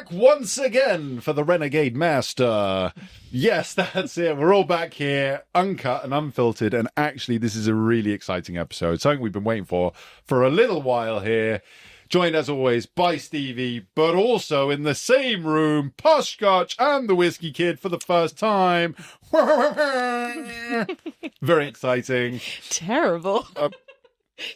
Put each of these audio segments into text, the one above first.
back once again for the Renegade Master. Yes, that's it. We're all back here, uncut and unfiltered. And actually, this is a really exciting episode. Something we've been waiting for a little while here. Joined, as always, by Stevie, but also in the same room, Posh Scotch and the Whiskey Kid for the first time. Very exciting. Terrible.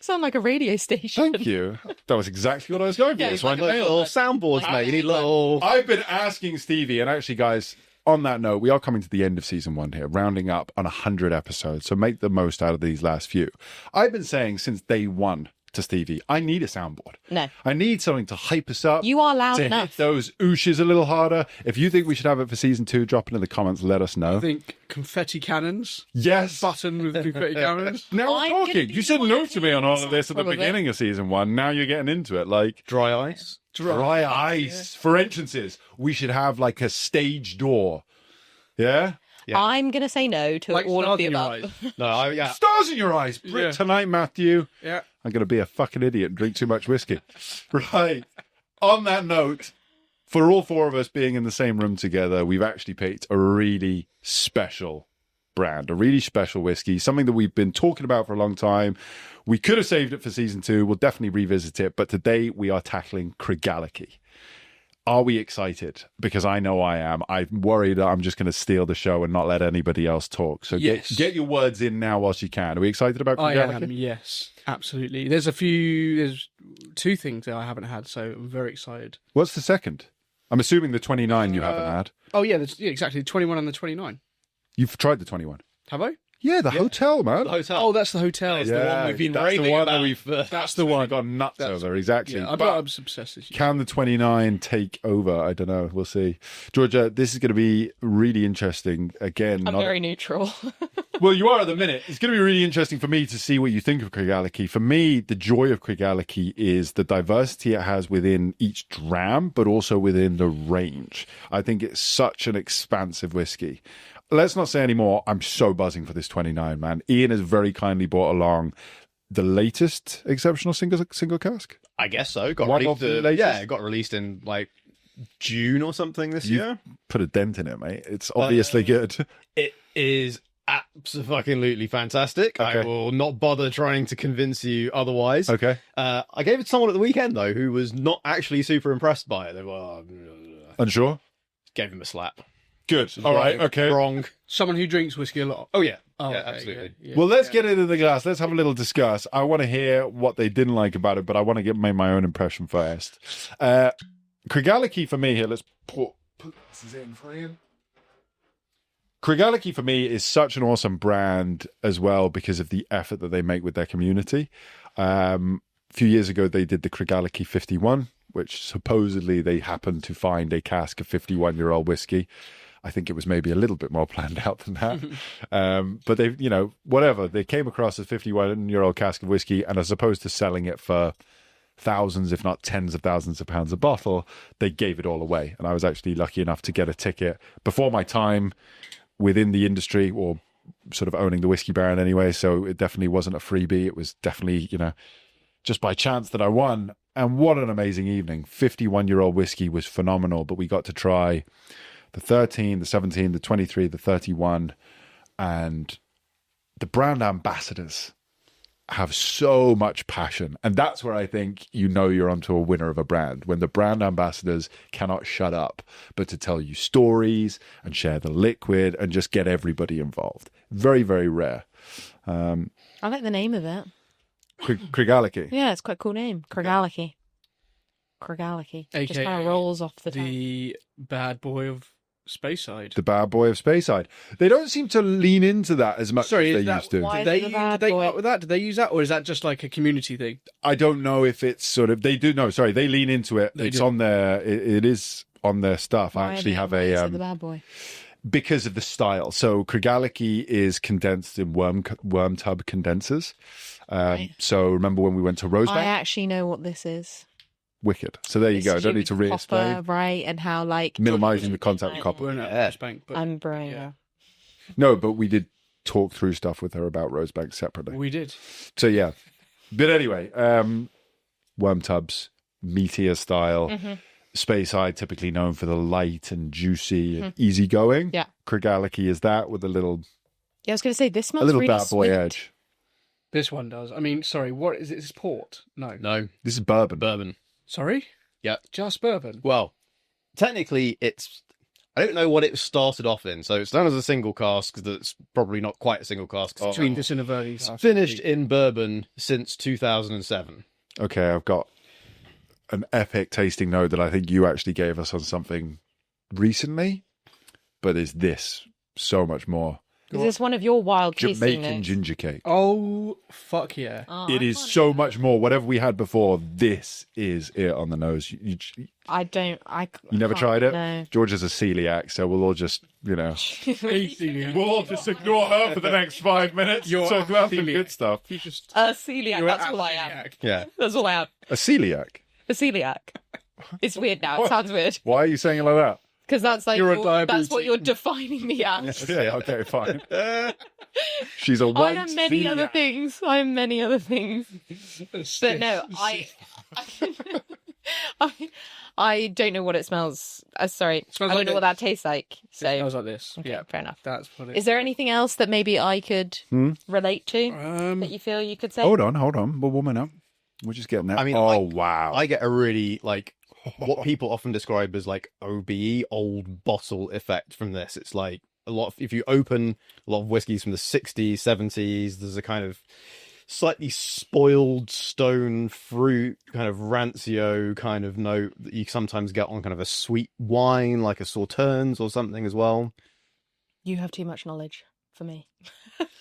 Sound like a radio station. Thank you. That was exactly what I was going for. Yeah, It's like like little soundboards, mate. You need little... I've been asking Stevie, and actually, guys, on that note, we are coming to the end of season 1 here, rounding up on 100 episodes, so make the most out of these last few. I've been saying since day 1 to Stevie, I need a soundboard. No. I need something to hype us up. You are loud to enough. hit those ooshes a little harder. If you think we should have it for season 2, drop it in the comments, let us know. I think confetti cannons. Yes. Button with confetti cannons. Now we're I'm gonna talking. be You said no to me on all of this at the Some of it. beginning of season 1. Now you're getting into it. Like Dry ice. dry ice. For entrances, we should have like a stage door. Yeah? Yeah. I'm going to say no to Like all of the stars in your above. eyes. No, yeah. Stars in your eyes. Brit Yeah. tonight, Matthew. Yeah. I'm going to be a fucking idiot and drink too much whiskey. Right. On that note, for all 4 of us being in the same room together, we've actually picked a really special brand, a really special whiskey, something that we've been talking about for a long time. We could have saved it for season 2. We'll definitely revisit it. But today we are tackling Craigellachie. Are we excited? Because I know I am. I'm worried that I'm just going to steal the show and not let anybody else talk. So Yes. get your words in now whilst you can. Are we excited about I Craigellachie? am, yes. Absolutely. There's 2 things that I haven't had, so I'm very excited. What's the second? I'm assuming the 29 you haven't had. Oh, yeah, exactly. The 21 and the 29. You've tried the 21. Have I? Yeah, the hotel, man. The hotel. Oh, that's the hotel. It's the one we've been that's the raving one about. that we've That's the one. got nuts That's- over, exactly. Yeah, I'm But not obsessed with you. can the 29 take over? I don't know. We'll see. Georgia, this is going to be really interesting. Again, I'm very neutral. well, you are at the minute. It's going to be really interesting for me to see what you think of Craigellachie. For me, the joy of Craigellachie is the diversity it has within each dram, but also within the range. I think it's such an expansive whiskey. Let's not say any more. I'm so buzzing for this 29, man. Ian has very kindly brought along the latest exceptional single cask. I guess so. Got One released, of the latest? it got released in like June or something this year. Put a dent in it, mate. It's obviously good. It is absolutely fantastic. I Okay. will not bother trying to convince you otherwise. Okay. I gave it to someone at the weekend though who was not actually super impressed by it. They were Unsure? gave him a slap. Good. All right. Okay. Wrong. Someone who drinks whiskey a lot. Oh yeah. Oh, yeah, okay, absolutely. yeah. Well, let's get into the glass. Let's have a little discuss. I want to hear what they didn't like about it, but I want to make my own impression first. Craigellachie for me here, let's put this in for Ian. Craigellachie for me is such an awesome brand as well because of the effort that they make with their community. A few years ago, they did the Craigellachie 51, which supposedly they happened to find a cask of 51-year-old whiskey. I think it was maybe a little bit more planned out than that. But they, whatever. They came across a 51-year-old cask of whiskey, and as opposed to selling it for thousands, if not tens of thousands of pounds a bottle, they gave it all away. And I was actually lucky enough to get a ticket before my time within the industry, or sort of owning the Whiskey Baron anyway. So it definitely wasn't a freebie. It was definitely, just by chance that I won. And what an amazing evening. 51-year-old whiskey was phenomenal, but we got to try the 13, the 17, the 23, the 31, and the brand ambassadors have so much passion. And that's where I think you're onto a winner of a brand, when the brand ambassadors cannot shut up, but to tell you stories and share the liquid and just get everybody involved. Very, very rare. I like the name of it. Craigellachie. Yeah, it's quite a cool name. Craigellachie. Just kind of rolls off the tongue. The bad boy of Speyside. The bad boy of Speyside. They don't seem to lean into that as much Sorry, as they is that used to. why- Did is it the bad they come boy? up with that? Did they use that, or is that just like a community thing? I don't know if it's sort of, they do, no, sorry, they lean into it. They It's do. on their, it is on their stuff. I actually have Why is a, it the bad boy? because of the style. So Craigellachie is condensed in worm tub condensers. Right. So remember when we went to Rosebank? I actually know what this is. Wicked. So there you It's go. to Don't do need to with re-explain. copper, right? And how Minimising the contact with copper. We're not Yeah. Bank, but I'm brain. yeah. No, but we did talk through stuff with her about Rosebank separately. We did. So yeah. But anyway, worm tubs, meteor style. Mm-hmm. Speyside, typically known for the light and juicy and easygoing. Yeah. Craigellachie is that with a little Yeah, I was going to say, this smells a little really bad boy sweet. edge. This one does. I mean, sorry, what is it? Is this port? No. No, This is bourbon. bourbon. Sorry? Yeah. Just bourbon. Well, technically, it's. I don't know what it started off in. So it's done as a single cask. That's probably not quite a single cask. It's Between this and a very finished in bourbon since 2007. Okay, I've got an epic tasting note that I think you actually gave us on something recently, but is this so much more? Is this one of your wild tasting Jamaican notes? ginger cake. Oh, fuck yeah. Oh, It I is can't- so much more. Whatever we had before, this is it on the nose. You I don't. I. never can't- tried it? No. George is a celiac, so we'll all just, Easy. We'll all just ignore her for the next 5 minutes. You're Talk about the celiac. good stuff. You just. Celiac. you're That's a all I am. celiac. Yeah. That's all I am. A celiac? A celiac. It's weird now. It sounds weird Why are you saying it like that? because that's like You're a that's what diabetic. you're defining me as. Yeah, okay, fine. She's a I white am many other celiac. things. I am many other things. But no, I don't know what it smells. Sorry, Smells I don't like know it. what that tastes like. So It smells like this. okay, Yeah. fair enough. That's what it Is there anything else that maybe I could relate to that you feel you could say? Hold on. We're warming up. We're just getting there. I mean, wow. I get a really like what people often describe as like OBE, old bottle effect from this. It's like a lot of, if you open a lot of whiskies from the 60s, 70s, there's a kind of slightly spoiled stone fruit, kind of rancio kind of note that you sometimes get on kind of a sweet wine, like a Sauternes or something as well. You have too much knowledge for me.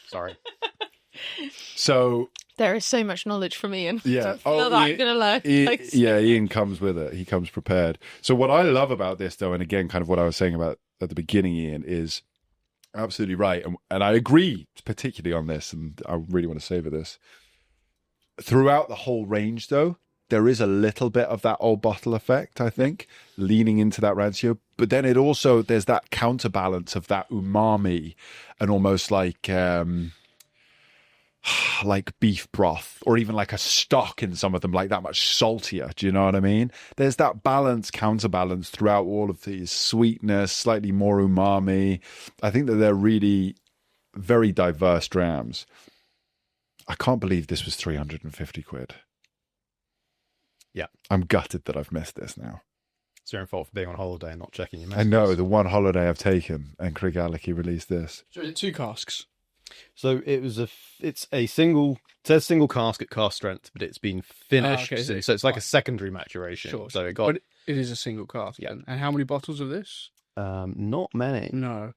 Sorry. So, There is so much knowledge from Ian. yeah. I feel that I'm gonna learn. Ian comes with it. He comes prepared. So what I love about this, though, and again, kind of what I was saying about at the beginning, Ian, is absolutely right. And I agree particularly on this, and I really want to savor this. Throughout the whole range, though, there is a little bit of that old bottle effect, I think, leaning into that rancio. But then it also, there's that counterbalance of that umami and almost like beef broth or even like a stock in some of them, like that much saltier. Do you know what I mean? There's that counterbalance throughout all of these. Sweetness, slightly more umami. I think that they're really very diverse drams. I can't believe this was 350 quid. Yeah. I'm gutted that I've missed this now. It's your own fault for being on holiday and not checking your I messages. know, the one holiday I've taken, and Craigellachie released this. So is it 2 casks? So it's a single, it says single cask at cask strength, but it's been finished. okay, So it's like a secondary maturation. Sure. So it got But it is a single cask. Yeah. And how many bottles of this? not many. No.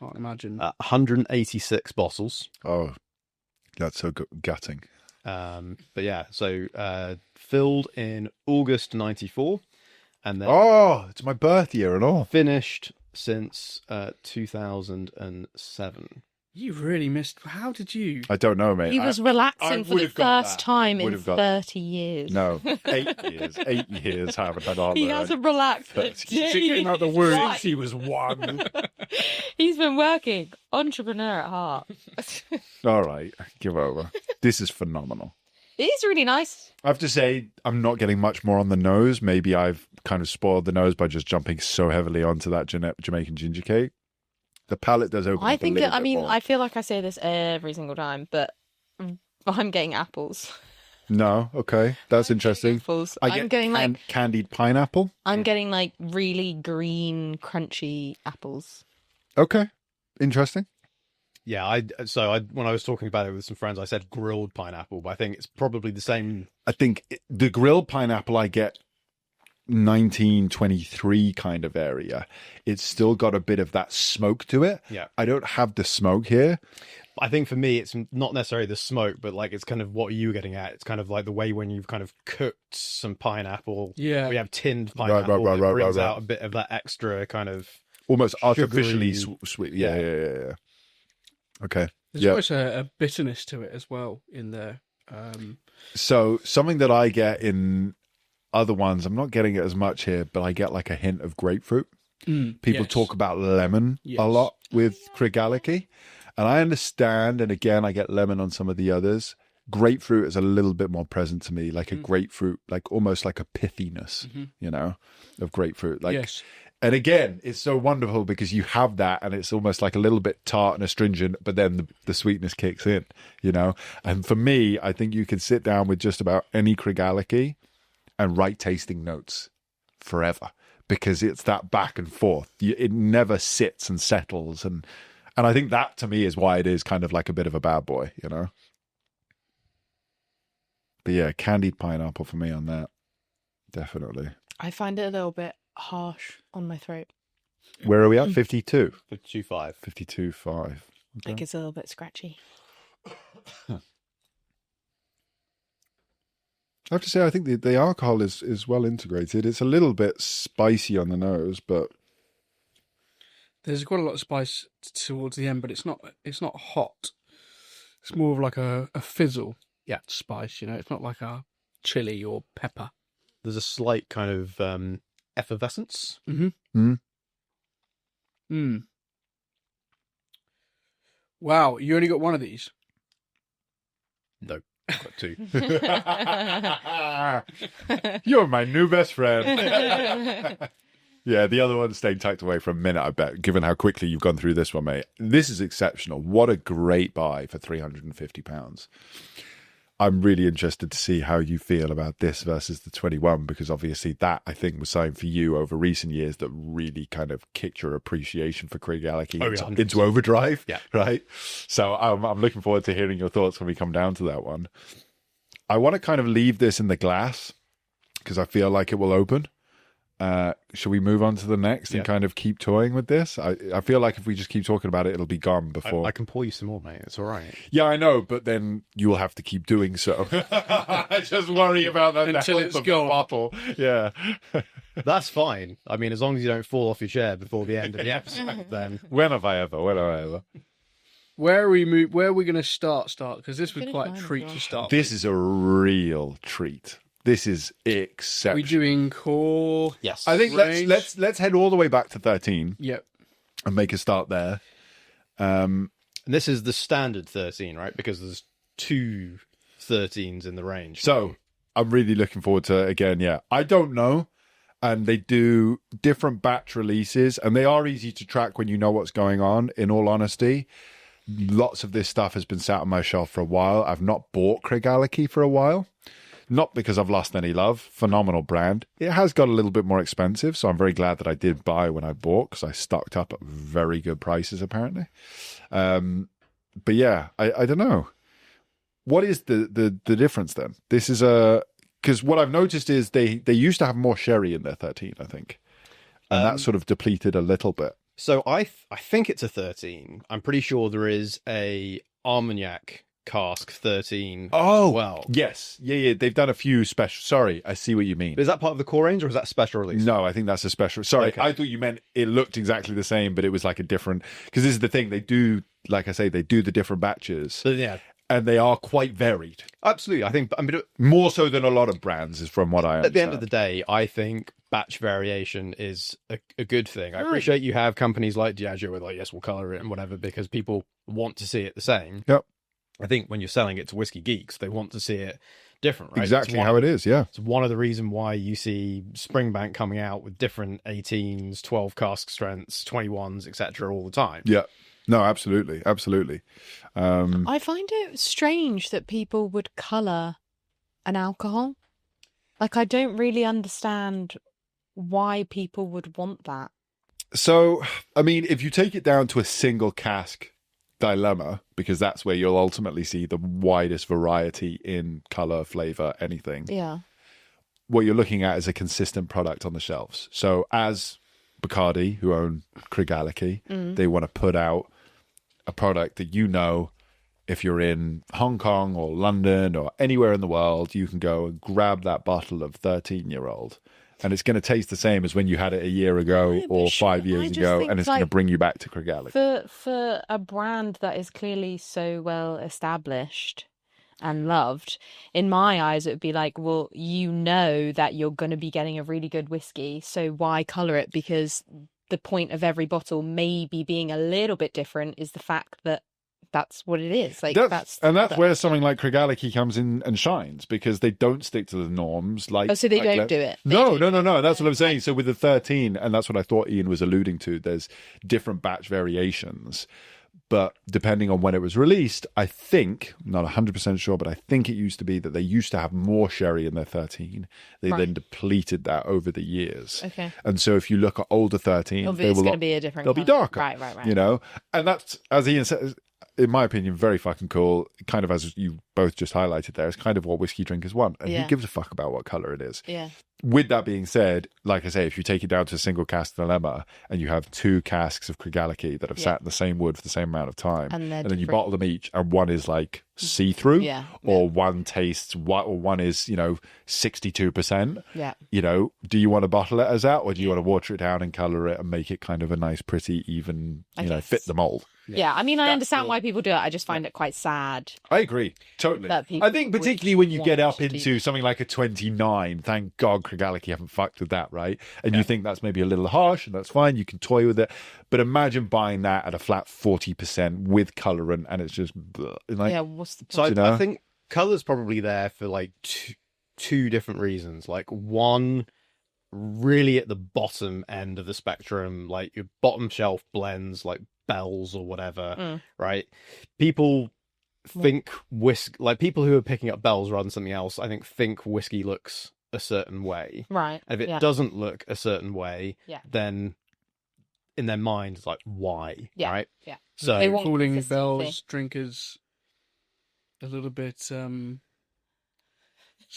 Can't imagine. 186 bottles. Oh, that's so gutting. But yeah, so filled in August 94 and then Oh, it's my birth year and all. finished since 2007. You really missed. How did you? I don't know, mate. He was I relaxing for would the have got first that. time in Would have got- 30 years. No, 8 years. 8 years haven't had holiday. He hasn't relaxed for 30. days. out the womb. Right. He was 1. He's been working. Entrepreneur at heart. All right, give over. This is phenomenal. It is really nice. I have to say, I'm not getting much more on the nose. Maybe I've kind of spoiled the nose by just jumping so heavily onto that Jamaican ginger cake. The palate does open I up a think, little I bit mean, more. I feel like I say this every single time, but I'm getting apples. No, okay, that's interesting. Apples. I I'm get getting like candied pineapple. I'm getting like really green, crunchy apples. Okay, interesting. Yeah, when I was talking about it with some friends, I said grilled pineapple, but I think it's probably the same. I think the grilled pineapple I get 1923 kind of area. It's still got a bit of that smoke to it. Yeah. I don't have the smoke here. I think for me, it's not necessarily the smoke, but like it's kind of what you were getting at. It's kind of like the way when you've kind of cooked some pineapple. Yeah. We have tinned pineapple right, that brings right. out a bit of that extra kind of. Almost artificially Sugary. sweet. Yeah. Okay. There's Yeah. almost a bitterness to it as well in there. So something that I get in other ones, I'm not getting it as much here, but I get like a hint of grapefruit. People yes. talk about lemon Yes. a lot with Craigellachie, and I understand. And again, I get lemon on some of the others. grapefruit is a little bit more present to me, like a grapefruit, like almost like a pithiness, you know, of grapefruit. Like, Yes. and again, it's so wonderful because you have that, and it's almost like a little bit tart and astringent, but then the sweetness kicks in, you know. And for me, I think you can sit down with just about any Craigellachie and write tasting notes forever, because it's that back and forth. It never sits and settles, and I think that to me is why it is kind of like a bit of a bad boy, you know. But yeah, candied pineapple for me on that, definitely. I find it a little bit harsh on my throat. Where are we at? 52? 52.5. 52.5. Like it's a little bit scratchy. I have to say, I think the alcohol is well integrated. It's a little bit spicy on the nose, but There's quite a lot of spice towards the end, but it's not hot. It's more of like a fizzle spice, you know. It's not like a chili or pepper. There's a slight kind of effervescence. Wow, you only got one of these? No, I've got 2. you're my new best friend. Yeah, the other one's staying tucked away for a minute, I bet, given how quickly you've gone through this one, mate. This is exceptional. What a great buy for £350. I'm really interested to see how you feel about this versus the 21, because obviously that, I think, was something for you over recent years that really kind of kicked your appreciation for Craigellachie into overdrive, right? So I'm looking forward to hearing your thoughts when we come down to that one. I want to kind of leave this in the glass because I feel like it will open. Should we move on to the next and kind of keep toying with this? I feel like if we just keep talking about it, it'll be gone before. I can pour you some more, mate. It's all right. Yeah, I know, but then you will have to keep doing so. I just worry about that until it's gone. Bottle. Yeah, That's fine. I mean, as long as you don't fall off your chair before the end of the episode, then. When have I ever? Where are we going to start? Because this was quite a treat to start. This is a real treat. This is exceptional. Are we doing core? Yes. I think let's head all the way back to 13. Yep. And make a start there. And this is the standard 13, right? Because there's 2 13s in the range. So I'm really looking forward to, again, I don't know. And they do different batch releases, and they are easy to track when you know what's going on, in all honesty. Lots of this stuff has been sat on my shelf for a while. I've not bought Craigellachie for a while. Not because I've lost any love. Phenomenal brand. It has got a little bit more expensive, so I'm very glad that I did buy when I bought, because I stocked up at very good prices, apparently. But yeah, I don't know. What is the difference then? This is because what I've noticed is they used to have more sherry in their 13, I think. And that sort of depleted a little bit. So I think it's a 13. I'm pretty sure there is a Armagnac cask 13. Oh, well. Yes. Yeah. They've done a few special. Sorry, I see what you mean. Is that part of the core range, or is that a special release? No, I think that's a special. Sorry, Okay. I thought you meant it looked exactly the same, but it was like a different. Because this is the thing. They do, like I say, they do the different batches. So, yeah. And they are quite varied. Absolutely. I mean, more so than a lot of brands, is from what I understand. At the end of the day, I think batch variation is a good thing. I appreciate you have companies like Diageo with like, yes, we'll colour it and whatever, because people want to see it the same. Yep. I think when you're selling it to whiskey geeks, they want to see it different, right? Exactly how it is, yeah. It's one of the reasons why you see Springbank coming out with different 18s, 12 cask strengths, 21s, etc. all the time. Yeah. No, absolutely. Absolutely. I find it strange that people would colour an alcohol. Like, I don't really understand why people would want that. So, I mean, if you take it down to a single cask dilemma, because that's where you'll ultimately see the widest variety in colour, flavour, anything. Yeah. What you're looking at is a consistent product on the shelves. So as Bacardi, who own Craigellachie, they want to put out a product that, you know, if you're in Hong Kong or London or anywhere in the world, you can go and grab that bottle of 13-year-old. And it's going to taste the same as when you had it a year ago or 5 years ago, and it's going to bring you back to Craigellachie. For a brand that is clearly so well established and loved, in my eyes, it would be like, well, you know that you're going to be getting a really good whiskey, so why colour it? Because the point of every bottle maybe being a little bit different is the fact that that's what it is. Like That's where something like Craigellachie comes in and shines, because they don't stick to the norms. Like, so they don't do it. They No. don't. That's what I'm saying. So with the 13, and that's what I thought Ian was alluding to. There's different batch variations, but depending on when it was released, I think, I'm not 100% sure, but I think it used to be that they used to have more sherry in their 13. They then depleted that over the years. Okay. And so if you look at older 13, It's going to be a different. they'll be colour. darker. Right. You know, and that's, as Ian says, in my opinion, very fucking cool. Kind of, as you both just highlighted there, it's kind of what whiskey drinkers want. And who gives a fuck about what colour it is? Yeah. With that being said, like I say, if you take it down to a single cask dilemma and you have 2 casks of Craigellachie that have sat in the same wood for the same amount of time, and then you bottle them each, and one is like see-through, or one tastes, or one is, 62%. Yeah. Do you want to bottle it as that, or do you want to water it down and colour it and make it kind of a nice, pretty, even, fit the mold? Yeah, I mean, I understand why people do it. I just find it quite sad. I agree, totally. I think particularly when you get up into something like a 29, thank God Craigellachie haven't fucked with that, right? And you think that's maybe a little harsh, and that's fine, you can toy with it. But imagine buying that at a flat 40% with colorant, and it's just like, what's the point? So I think colour's probably there for like two different reasons. Like, one, really at the bottom end of the spectrum, like your bottom shelf blends like Bells or whatever, right? People think people who are picking up Bells rather than something else, I think whiskey looks a certain way. Right. And if it doesn't look a certain way, then in their mind it's like, why? Yeah. Right? Yeah. So They want calling consistency. Bells drinkers a little bit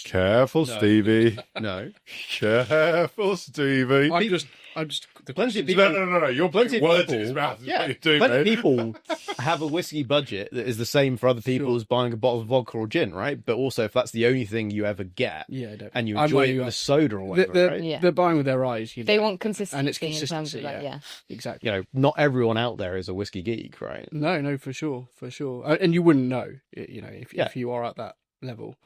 careful, Stevie. no. Careful, Stevie. I'm just Plenty of people. No. You're Plenty of putting words people- in his mouth. Yeah, What you're doing, plenty of mate. people have a whiskey budget that is the same for other people as buying a bottle of vodka or gin, right? But also, if that's the only thing you ever get, Yeah, I don't. and you I'm enjoy with it you. with a soda or whatever, right? Yeah. They're buying with their eyes. They want consistency, and it's in terms consistency. of that, yeah. Exactly. Not everyone out there is a whiskey geek, right? No, for sure. And you wouldn't know, if you are at that level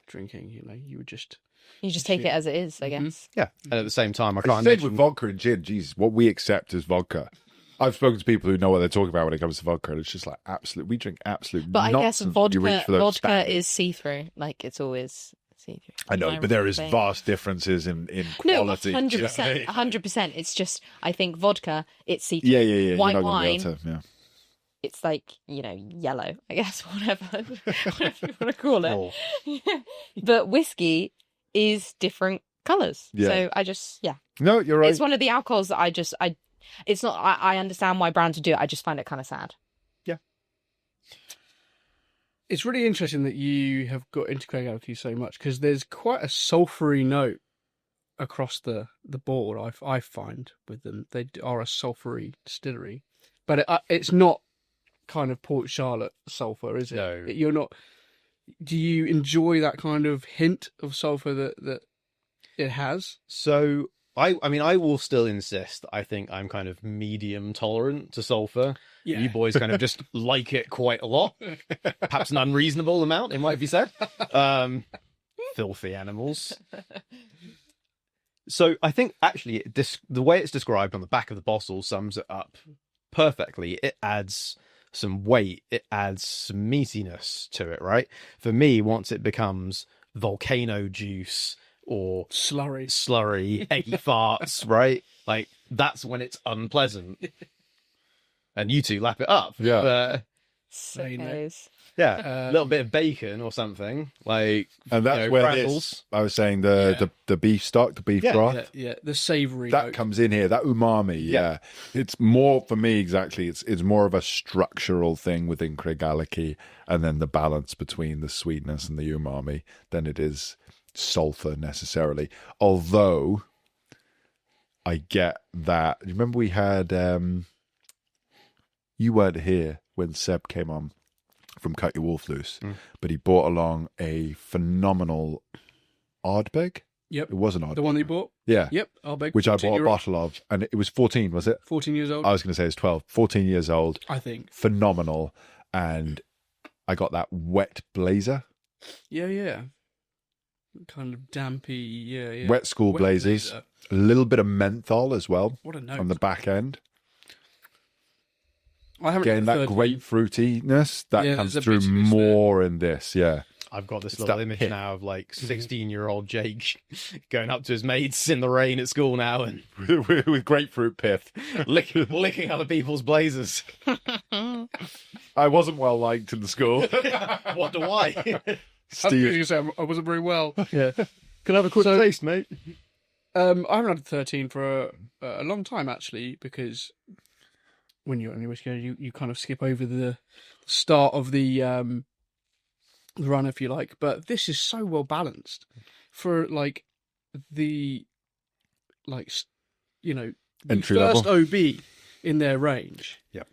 drinking, you would just. You just take it as it is, I guess. Yeah, and at the same time, I It's can't the same mention with vodka and gin. Jesus, what we accept as vodka. I've spoken to people who know what they're talking about when it comes to vodka, and it's just like we drink absolute But I guess nonsense. You reach for those vodka standards. is see-through. Like, it's always see-through. I know, but there is vast differences in No, quality. 100%. 100%. It's just, I think vodka, it's see-through. Yeah. White You're not gonna be wine, able to, yeah. it's like, yellow, I guess, whatever you want to call it. Oh. But whiskey is different colours. Yeah. So I just, No, you're right. It's one of the alcohols that it's not, I understand why brands would do it. I just find it kind of sad. It's really interesting that you have got into Craigellachie so much, because there's quite a sulphury note across the board. I find with them, they are a sulphury distillery, but it's not kind of Port Charlotte sulphur, is it? No. You're not. Do you enjoy that kind of hint of sulphur that it has? So I mean, I will still insist. I think I'm kind of medium tolerant to sulfur. Yeah. You boys kind of just like it quite a lot, perhaps an unreasonable amount, it might be said. Filthy animals. So I think actually the way it's described on the back of the bottle sums it up perfectly. It adds some weight, it adds some meatiness to it, right? For me, once it becomes volcano juice or slurry, eggy farts, right? Like, that's when it's unpleasant. And you two lap it up. Yeah. Sickos. Yeah, a little bit of bacon or something, like, And that's where Brambles. I was saying the beef stock, the beef broth. Yeah, the savoury That note. comes in here, that umami, yeah. It's more, for me, exactly, it's more of a structural thing within Craigellachie, and then the balance between the sweetness and the umami than it is sulphur necessarily. Although, I get that. You remember we had, you weren't here when Seb came on from Cut Your Wolf Loose, but he brought along a phenomenal Ardbeg. Yep. It was an Ardbeg. The one that you bought? Yeah. Yep, Ardbeg. Which I bought a €2. bottle of, and it was 14, was it? 14 years old, I was going to say it's 12. 14 years old. I think. Phenomenal. And I got that wet blazer. Yeah. Kind of dampy, yeah. Wet school blazers. blazer. A little bit of menthol as well What a note. on the back end. I haven't Getting had that 13. grapefruitiness that Yeah, comes there's a through bitterness there. more in this. Yeah. I've got this It's little that image hit. now of like 16-year-old Jake going up to his mates in the rain at school now and With grapefruit pith. licking other people's blazers. I wasn't well liked in the school. What do I? I was Steve, going to say I wasn't very well. Yeah. Can I have a quick taste, mate? I haven't had a 13 for a long time, actually, because when you're on your whiskey, you kind of skip over the start of the run, if you like. But this is so well balanced for like the the Entry first level. OB in their range. Yeah.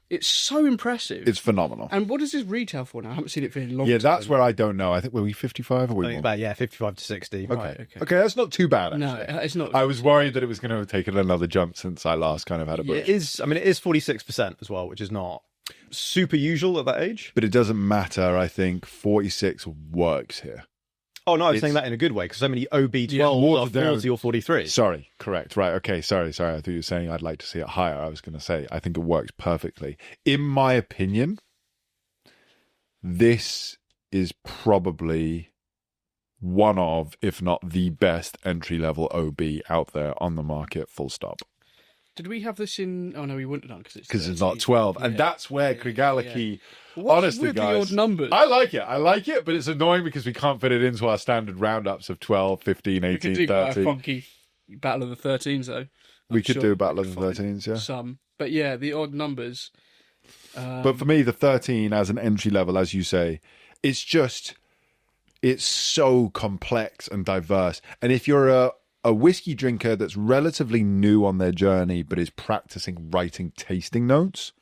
It's so impressive. it's phenomenal. And what does this retail for now? I haven't seen it for a long Yeah, time. that's where I don't know. I think, were we 55 or were I we think more? about 55 to 60. Okay. Right, okay. Okay, that's not too bad, No, actually. it's not. I was worried that it was going to have taken another jump since I last kind of had a Yeah, bush. it is. I mean, it is 46% as well, which is not super usual at that age. But it doesn't matter. I think 46 works here. Oh no, I was It's- saying that in a good way because so many OB12 Yeah, are watered down. 40 or 43. Sorry, correct. Right, okay, sorry. I thought you were saying I'd like to see it higher. I was going to say, I think it works perfectly. In my opinion, this is probably one of, if not the best entry-level OB out there on the market, full stop. Did we have this in? Oh no, we wouldn't have done Because it's 13. not 12. And Yeah. that's where Yeah, Craigellachie, What's honestly, with guys, the odd numbers? I like it, but it's annoying because we can't fit it into our standard roundups of 12, 15, We could 18, do quite a 30. funky Battle of the 13s though. We I'm could sure do we Battle could of the find 13s, yeah. Some, but yeah, the odd numbers. But for me, the 13 as an entry level, as you say, it's so complex and diverse. And if you're a whiskey drinker that's relatively new on their journey, but is practicing writing tasting notes,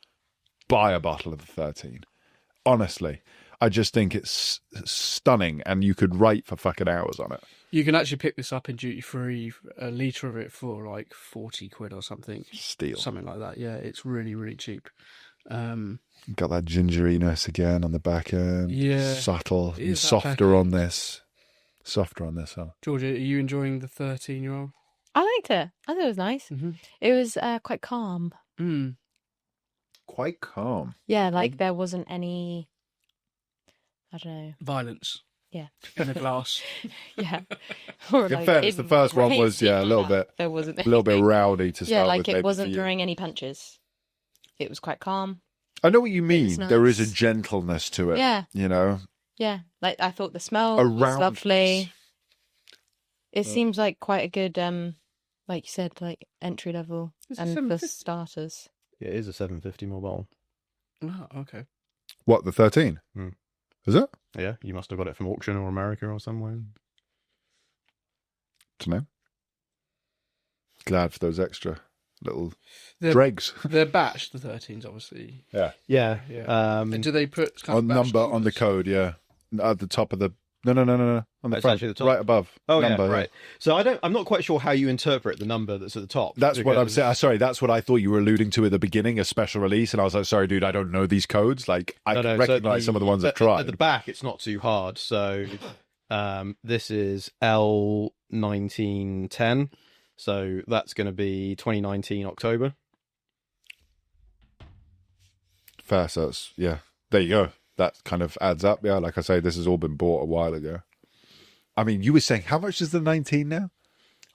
buy a bottle of the 13. Honestly, I just think it's stunning and you could write for fucking hours on it. You can actually pick this up in duty free, a litre of it for like 40 quid or something. Steal. Something like that. Yeah, it's really, really cheap. Got that gingeriness again on the back end. Yeah. Subtle. It is that Softer back on this. Softer on this, huh? Georgia, are you enjoying the 13-year-old? I liked it. I thought it was nice. Mm-hmm. It was quite calm. Mm. Quite calm. Yeah, like there wasn't any. I don't know. Violence. Yeah. In a glass. Yeah. Or In fairness, the first one was, crazy a little like bit, that. There wasn't. a little bit rowdy to start Yeah, with. like maybe it wasn't for you. throwing any punches. It was quite calm. I know what you mean. It's There is a nice. gentleness to it. Yeah. You know, Yeah, like I thought the smell a was round- lovely. It seems like quite a good, like you said, like entry level Is it and for 750? starters. Yeah, it is a 750ml bottle. Oh, okay. What, the 13? Hmm. Is it? Yeah, you must have got it from auction or America or somewhere. To know. Glad for those extra little They're, dregs. they're batched, the 13s, obviously. Yeah. Yeah. Yeah. Um, And do they put kind On of batch number on the numbers? code, yeah. At the top of the. No. On the It's front, actually the top. right above. oh, number, yeah, right. So I'm not quite sure how you interpret the number that's at the top. That's what I'm because- saying. Sorry, that's what I thought you were alluding to at the beginning, a special release, and I was like, "Sorry, dude, I don't know these codes. Like, I No, can no, so recognize some of the ones I've at tried." the back, it's not too hard. So this is L1910. So that's going to be 2019 October. Fair, so it's, yeah. There you go. That kind of adds up. Yeah, like I say, this has all been bought a while ago. I mean, you were saying how much is the 19 now?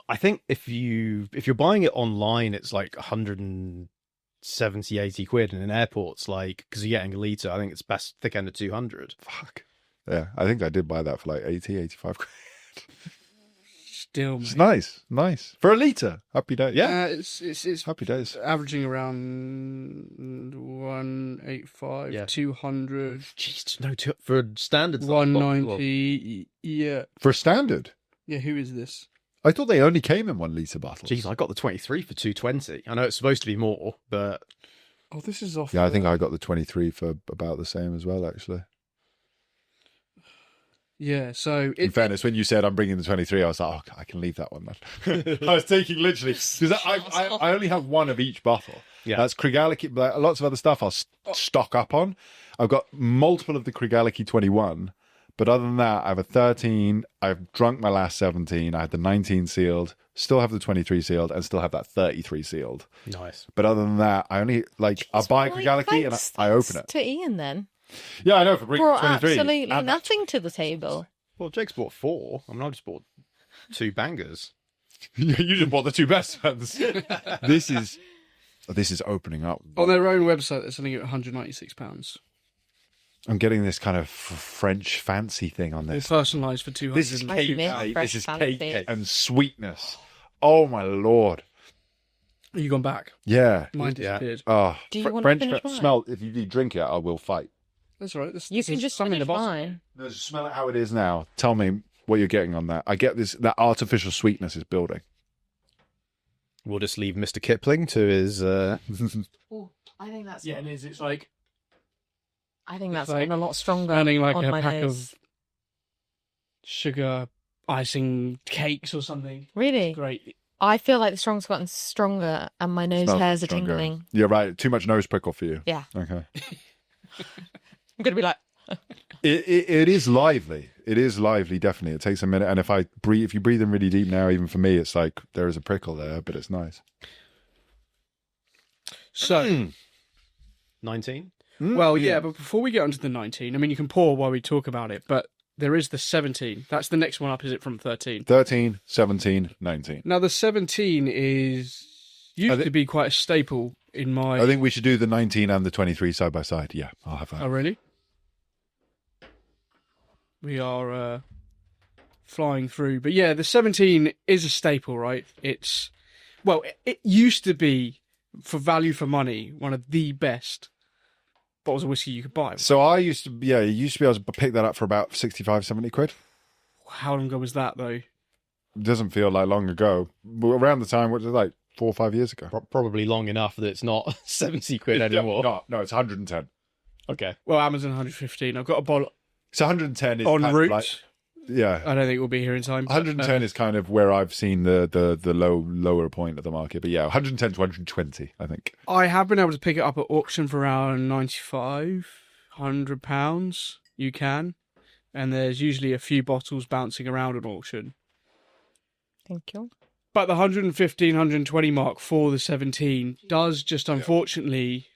I think if you're buying it online, it's like 170, 80 quid, and in airports, like because you're getting a litre, I think it's best thick end of 200. Fuck. Yeah, I think I did buy that for like 80, 85 quid. Still, It's mate. nice. For a litre. Happy days. Yeah, It's happy days. averaging around 185, Yeah. 200, Jeez, no, for a standard size 190. Yeah. For a standard. Yeah, who is this? I thought they only came in 1 litre bottles. Jeez, I got the 23 for 220. I know it's supposed to be more, but Oh, this is off. Yeah, I think I got the 23 for about the same as well, actually. Yeah, so In fairness, when you said I'm bringing the 23, I was like, oh, I can leave that one then. I was taking literally, because I only have one of each bottle. Yeah. That's Craigellachie, but lots of other stuff I'll stock up on. I've got multiple of the Craigellachie 21, But other than that, I have a 13. I've drunk my last 17. I had the 19 sealed, still have the 23 sealed, and still have that 33 sealed. Nice. But other than that, I only I'll buy a Craigellachie and I open it. To Ian then. Yeah, I know, for bringing Brought 23. absolutely And nothing to the table. Well, Jake's bought 4. I mean, I just bought 2 bangers. you just bought the 2 best ones. This is opening up. On their own website, they're selling it at £196. I'm getting this kind of French fancy thing on Or this. personalised for 200. This is I cake, miss mate. fresh This is fancy. cake and sweetness. Oh my lord. You gone back? Yeah. Mine disappeared. Oh, Do you want to French finish mine? smell. If you drink it, I will fight. That's all right. You can just some in the finish bottom. mine. No, just smell it how it is now. Tell me what you're getting on that. I get this. That artificial sweetness is building. We'll just leave Mr. Kipling to his... Oh, I think that's. Yeah, it is. It's like I think that's like gotten a lot stronger. sounding like on a my pack nose. of sugar icing cakes or something. Really? Great. I feel like the strong's gotten stronger, and my nose Smells hairs are stronger. tingling. You're right. Too much nose prickle for you. Yeah. Okay. I'm gonna be like, It is lively. It is lively, definitely. It takes a minute, and if you breathe in really deep now, even for me, it's like there is a prickle there, but it's nice. So, 19? well, yeah, but before we get onto the 19, I mean, you can pour while we talk about it, but there is the 17. That's the next one up, is it, from 13? 13, 17, 19. Now, the 17 used to be quite a staple in my... I think we should do the 19 and the 23 side by side. Yeah, I'll have that. Oh, really? We are flying through. But yeah, the 17 is a staple, right? It's... Well, it used to be, for value for money, one of the best bottles of whiskey you could buy. So I used to be able to pick that up for about 65, 70 quid. How long ago was that, though? It doesn't feel like long ago. But around the time, what was it, like 4 or 5 years ago? Probably long enough that it's not 70 quid anymore. No, it's 110. Okay. Well, Amazon 115. I've got a bottle So 110 is en kind route. of like, yeah. I don't think we'll be here in time. but, 110 is kind of where I've seen the lower point of the market. But yeah, 110 to 120, I think. I have been able to pick it up at auction for around £95, £100. You can. And there's usually a few bottles bouncing around at auction. thank you. But the 115, 120 mark for the 17 does just unfortunately...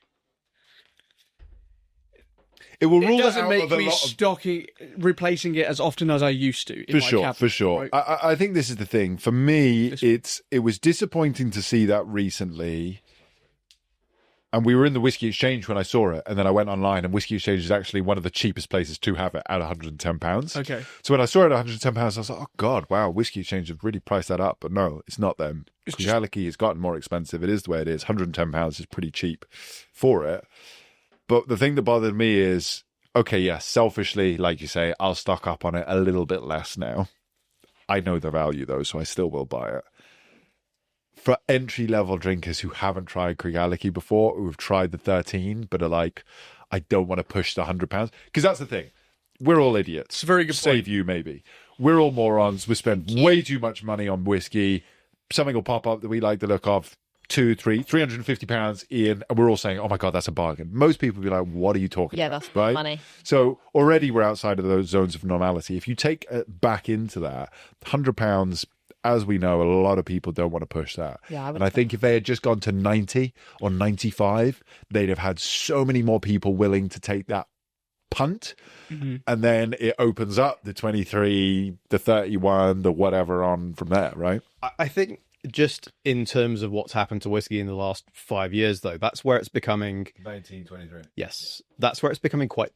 It will It rule doesn't out make of a me lot of replacing it as often as I used to. In my cabinet, For sure. right? I think this is the thing. For me, it was disappointing to see that recently. And we were in the Whisky Exchange when I saw it, and then I went online, and Whisky Exchange is actually one of the cheapest places to have it at £110. Okay. So when I saw it at £110, I was like, oh God, wow, Whisky Exchange have really priced that up. But no, it's not them. Craigellachie has gotten more expensive. It is the way it is. £110 is pretty cheap for it. But the thing that bothered me is, okay, yes, selfishly, like you say, I'll stock up on it a little bit less now. I know the value, though, so I still will buy it. For entry-level drinkers who haven't tried Craigellachie before, who have tried the 13, but are like, I don't want to push the £100. Because that's the thing. We're all idiots. It's a very good Save point. you, maybe. We're all morons. We spend way too much money on whiskey. Something will pop up that we like the look of. £350 in, and we're all saying, oh my God, that's a bargain. Most people will be like, what are you talking Yeah, about? that's right? money. So already we're outside of those zones of normality. If you take it back into that, £100, as we know, a lot of people don't want to push that. Yeah, I would and I think if they had just gone to 90 or 95, they'd have had so many more people willing to take that punt. Mm-hmm. And then it opens up the 23, the 31, the whatever on from there, right? I think just in terms of what's happened to whiskey in the last 5 years, though, that's where it's becoming... 1923. Yes, that's where it's becoming quite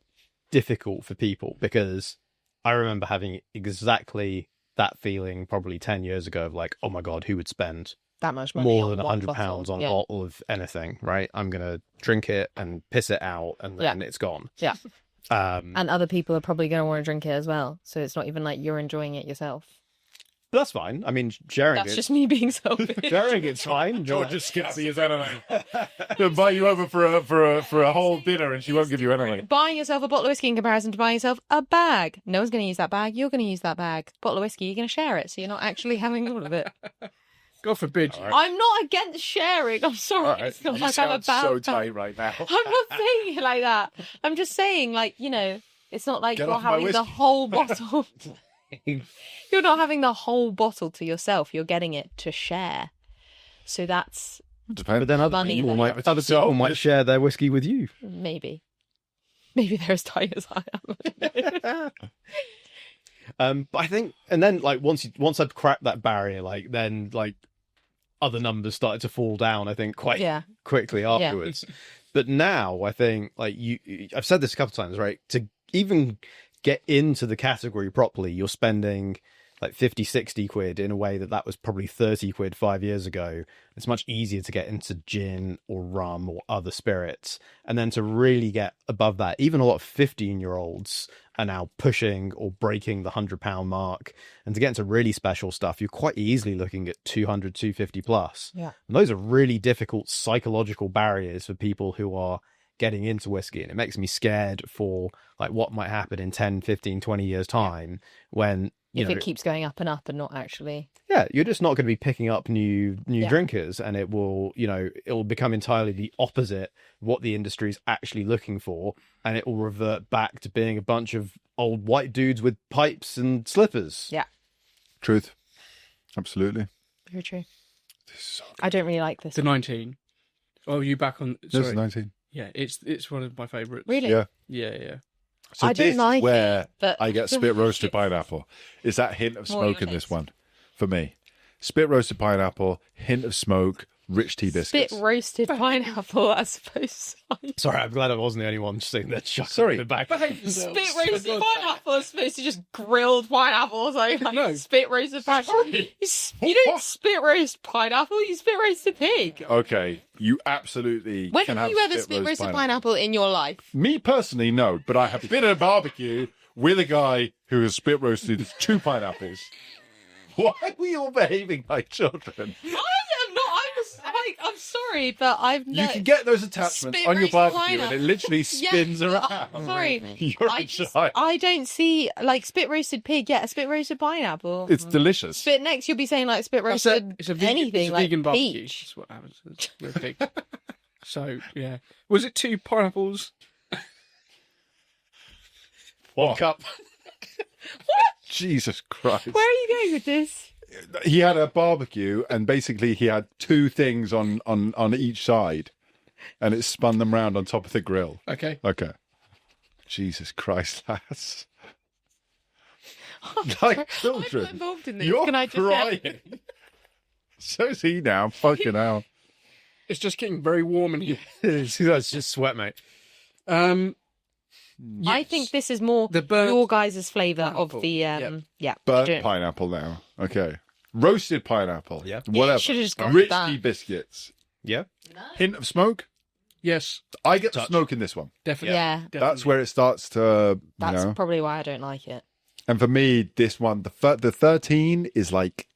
difficult for people, because I remember having exactly that feeling probably 10 years ago of like, oh my God, who would spend That much money more on than one £100 bottle. on Yeah. a bottle of anything, right? I'm going to drink it and piss it out and then it's gone. Yeah. But And other people are probably going to want to drink it as well. So it's not even like you're enjoying it yourself. that's fine. I mean, sharing That's it... just me being selfish. Sharing it's fine. George just skips me as anything. They'll invite you over for a whole dinner and she won't give you anything. Buying yourself a bottle of whiskey in comparison to buying yourself a bag. No one's going to use that bag. You're going to use that bag. Bottle of whiskey, you're going to share it. So you're not actually having all of it. God forbid. I'm not against sharing. I'm sorry. It's not You like I'm sound about so tight right now. I'm not saying it like that. I'm just saying, like, you know, It's not like Get you're off my having the whiskey. whole bottle. You're not having the whole bottle to yourself. You're getting it to share. So that's Depends. But then other Funny people that- might share their whiskey with you. maybe they're as tight as I am. But I think, and then like once I'd cracked that barrier, like then like other numbers started to fall down. I think quite Yeah. quickly afterwards. But now I think like I've said this a couple of times, right? To even get into the category properly, you're spending like 50, 60 quid in a way that was probably 30 quid 5 years ago. It's much easier to get into gin or rum or other spirits. And then to really get above that, even a lot of 15-year-olds are now pushing or breaking the £100 mark. And to get into really special stuff, you're quite easily looking at 200, 250 plus. Yeah. And those are really difficult psychological barriers for people who are getting into whiskey. And it makes me scared for like what might happen in 10, 15, 20 years time when, If it keeps going up and up and not actually. yeah, you're just not going to be picking up new Yeah. drinkers, and it will become entirely the opposite of what the industry is actually looking for, and it will revert back to being a bunch of old white dudes with pipes and slippers. Yeah. Truth. Absolutely. Very true. This is so I don't really like this. The 19. Oh, you back on? This Sorry. is 19. Yeah, it's one of my favourites. Really? Yeah. Yeah. So I don't this like is where it, but- I get spit roasted pineapple. Is that hint of More your smoke in this taste. one for me? Spit roasted pineapple, hint of smoke, rich tea Spit biscuits. roasted pineapple, I suppose. Sorry, I'm glad I wasn't the only one sitting there chuckling Sorry. in the back. Spit roasted pineapple is supposed to just grilled pineapple. So like No. spit roasted pineapple. You don't spit roast pineapple. You spit roasted pig. Okay, you absolutely When can have have you ever spit roasted pineapple in your life? Me personally, no, but I have been at a barbecue with a guy who has spit roasted 2 pineapples. Why are we all behaving like children? I am not. I'm sorry, but I've You never. can get those attachments Spit on your roasted barbecue and pineapple. it literally spins around. Sorry, You're a child. I don't see like spit roasted pig. Yeah, a spit roasted pineapple. It's delicious. Spit next, you'll be saying like spit It's roasted a vegan, anything it's a like vegan barbecue. peach. That's what happens with a pig. So yeah, was it 2 pineapples? One cup. Jesus Christ. Where are you going with this? He had a barbecue and basically he had 2 things on each side and it spun them round on top of the grill. Okay. Okay. Jesus Christ, lads. Like I'm children. not involved in this. You're Can I just crying. So's he now. Fucking hell. It's just getting very warm in here. It's just sweat, mate. I Yes. think this is more The burnt your guys' flavour of pineapple. the Yep. yeah. Burnt pineapple now. Okay. Roasted pineapple. Yeah. Whatever. Should've just gone Rich with that. tea biscuits. Yeah. Hint of smoke. Yes, I get the Touch. smoke in this one. definitely. Yeah, That's definitely. where it starts to, that's you know. probably why I don't like it. And for me, this one, the 13 is like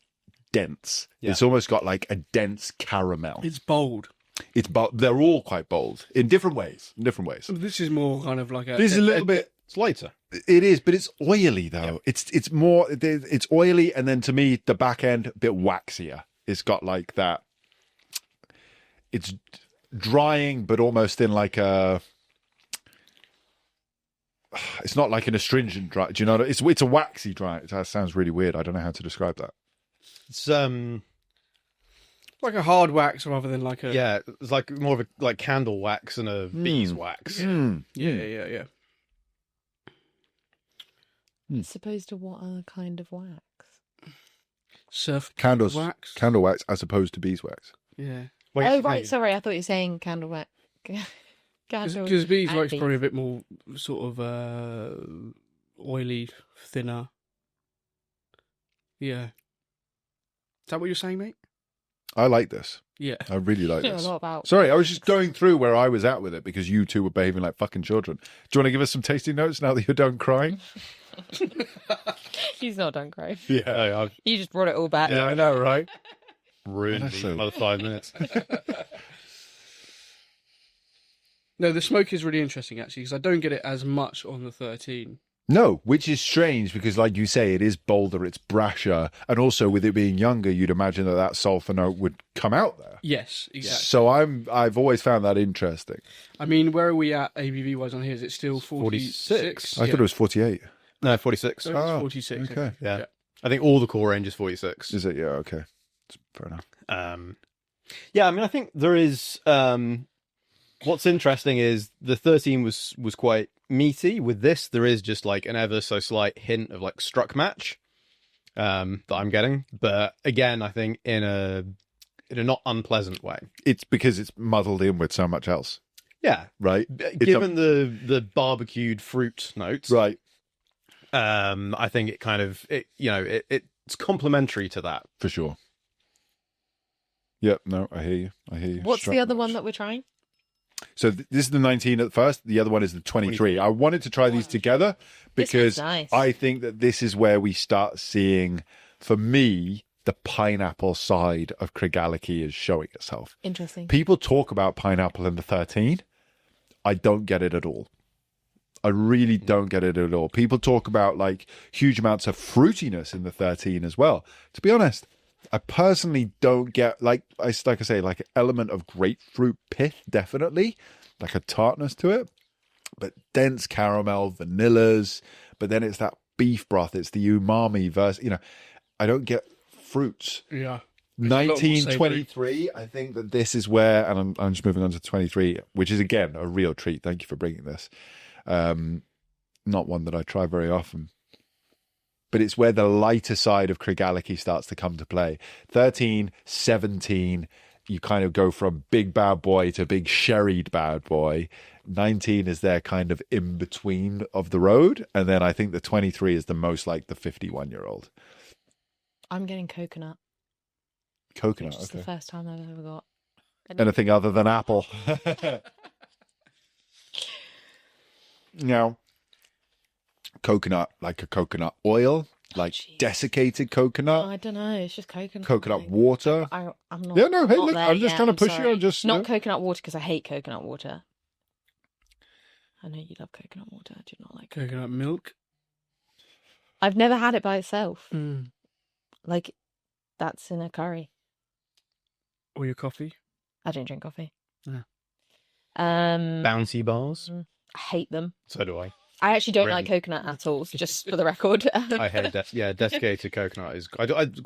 dense. Yeah. It's almost got like a dense caramel. It's bold. It's they're all quite bold in different ways. This is more kind of like a. This is a little bit. It's lighter. It is, but it's oily though. It's more. It's oily, and then to me, the back end a bit waxier. It's got like that. It's drying, but almost in like a. It's not like an astringent dry. Do you know? It's a waxy dry. That sounds really weird. I don't know how to describe that. It's like a hard wax rather than like a. yeah, it's like more of a like candle wax and a beeswax. Yeah. It's opposed to what other kind of wax? Surf Candle wax as opposed to beeswax. Yeah. Wait, Oh right, wait. sorry, I thought you were saying candle wax. Candle Because beeswax and is probably a bit more sort of oily, thinner. Yeah. Is that what you're saying, mate? I like this. Yeah. I really like I know a this. lot about. Sorry, I was just going through where I was at with it because you two were behaving like fucking children. Do you want to give us some tasting notes now that you're done crying? He's not done crying. Yeah. I've You just brought it all back. Yeah, I know, right? ruined That's me so- for another 5 minutes. No, the smoke is really interesting actually because I don't get it as much on the 13. No, which is strange because, like you say, it is bolder, it's brasher, and also with it being younger, you'd imagine that sulfur note would come out there. Yes, exactly. So I've always found that interesting. I mean, where are we at ABV wise on here? Is it still 46? I thought it was 48. No, 46. So it's 46. okay. Yeah. I think all the core range is 46. Is it? Yeah, okay. Fair enough. Yeah, I mean, I think there is. What's interesting is the 13 was quite meaty. With this, there is just like an ever so slight hint of like struck match that I'm getting. But again, I think in a not unpleasant way. It's because it's muddled in with so much else, Yeah, right? given the barbecued fruit notes, Right. I think it kind of it's complementary to that. For sure. Yep, no, I hear you. What's Struck the other match. one that we're trying? So this is the 19 at first. The other one is the 23. I wanted to try these together because This one's nice. I think that this is where we start seeing, for me, the pineapple side of Craigellachie is showing itself. Interesting. People talk about pineapple in the 13. I don't get it at all. I really don't get it at all. People talk about like huge amounts of fruitiness in the 13 as well. To be honest, I personally don't get like I say, like an element of grapefruit pith, definitely, like a tartness to it, but dense caramel, vanillas. But then it's that beef broth. It's the umami versus, I don't get fruits. Yeah. 1923. I think that this is where, and I'm just moving on to 23, which is again a real treat. Thank you for bringing this. Not one that I try very often. But it's where the lighter side of Craigellachie starts to come to play. 13, 17, you kind of go from big bad boy to big sherried bad boy. 19 is their kind of in between of the road. And then I think the 23 is the most like the 51-year-old. I'm getting coconut. Coconut, Which is the okay. first time I've ever got. Anything other than apple. Now, coconut, like a coconut oil, like jeez. desiccated Oh, coconut, I don't know. It's just coconut. coconut water. I'm not. Yeah, no, hey, not look, there I'm just yet, trying to push sorry. you. I'm just Not coconut water because I hate coconut water. I know you love coconut water. I do not like coconut. Coconut milk. I've never had it by itself. Mm. Like, that's in a curry. Or your coffee. I don't drink coffee. Yeah. Bouncy bars. I hate them. So do I. I actually don't Really? like coconut at all, just for the record. I hate desiccated coconut is.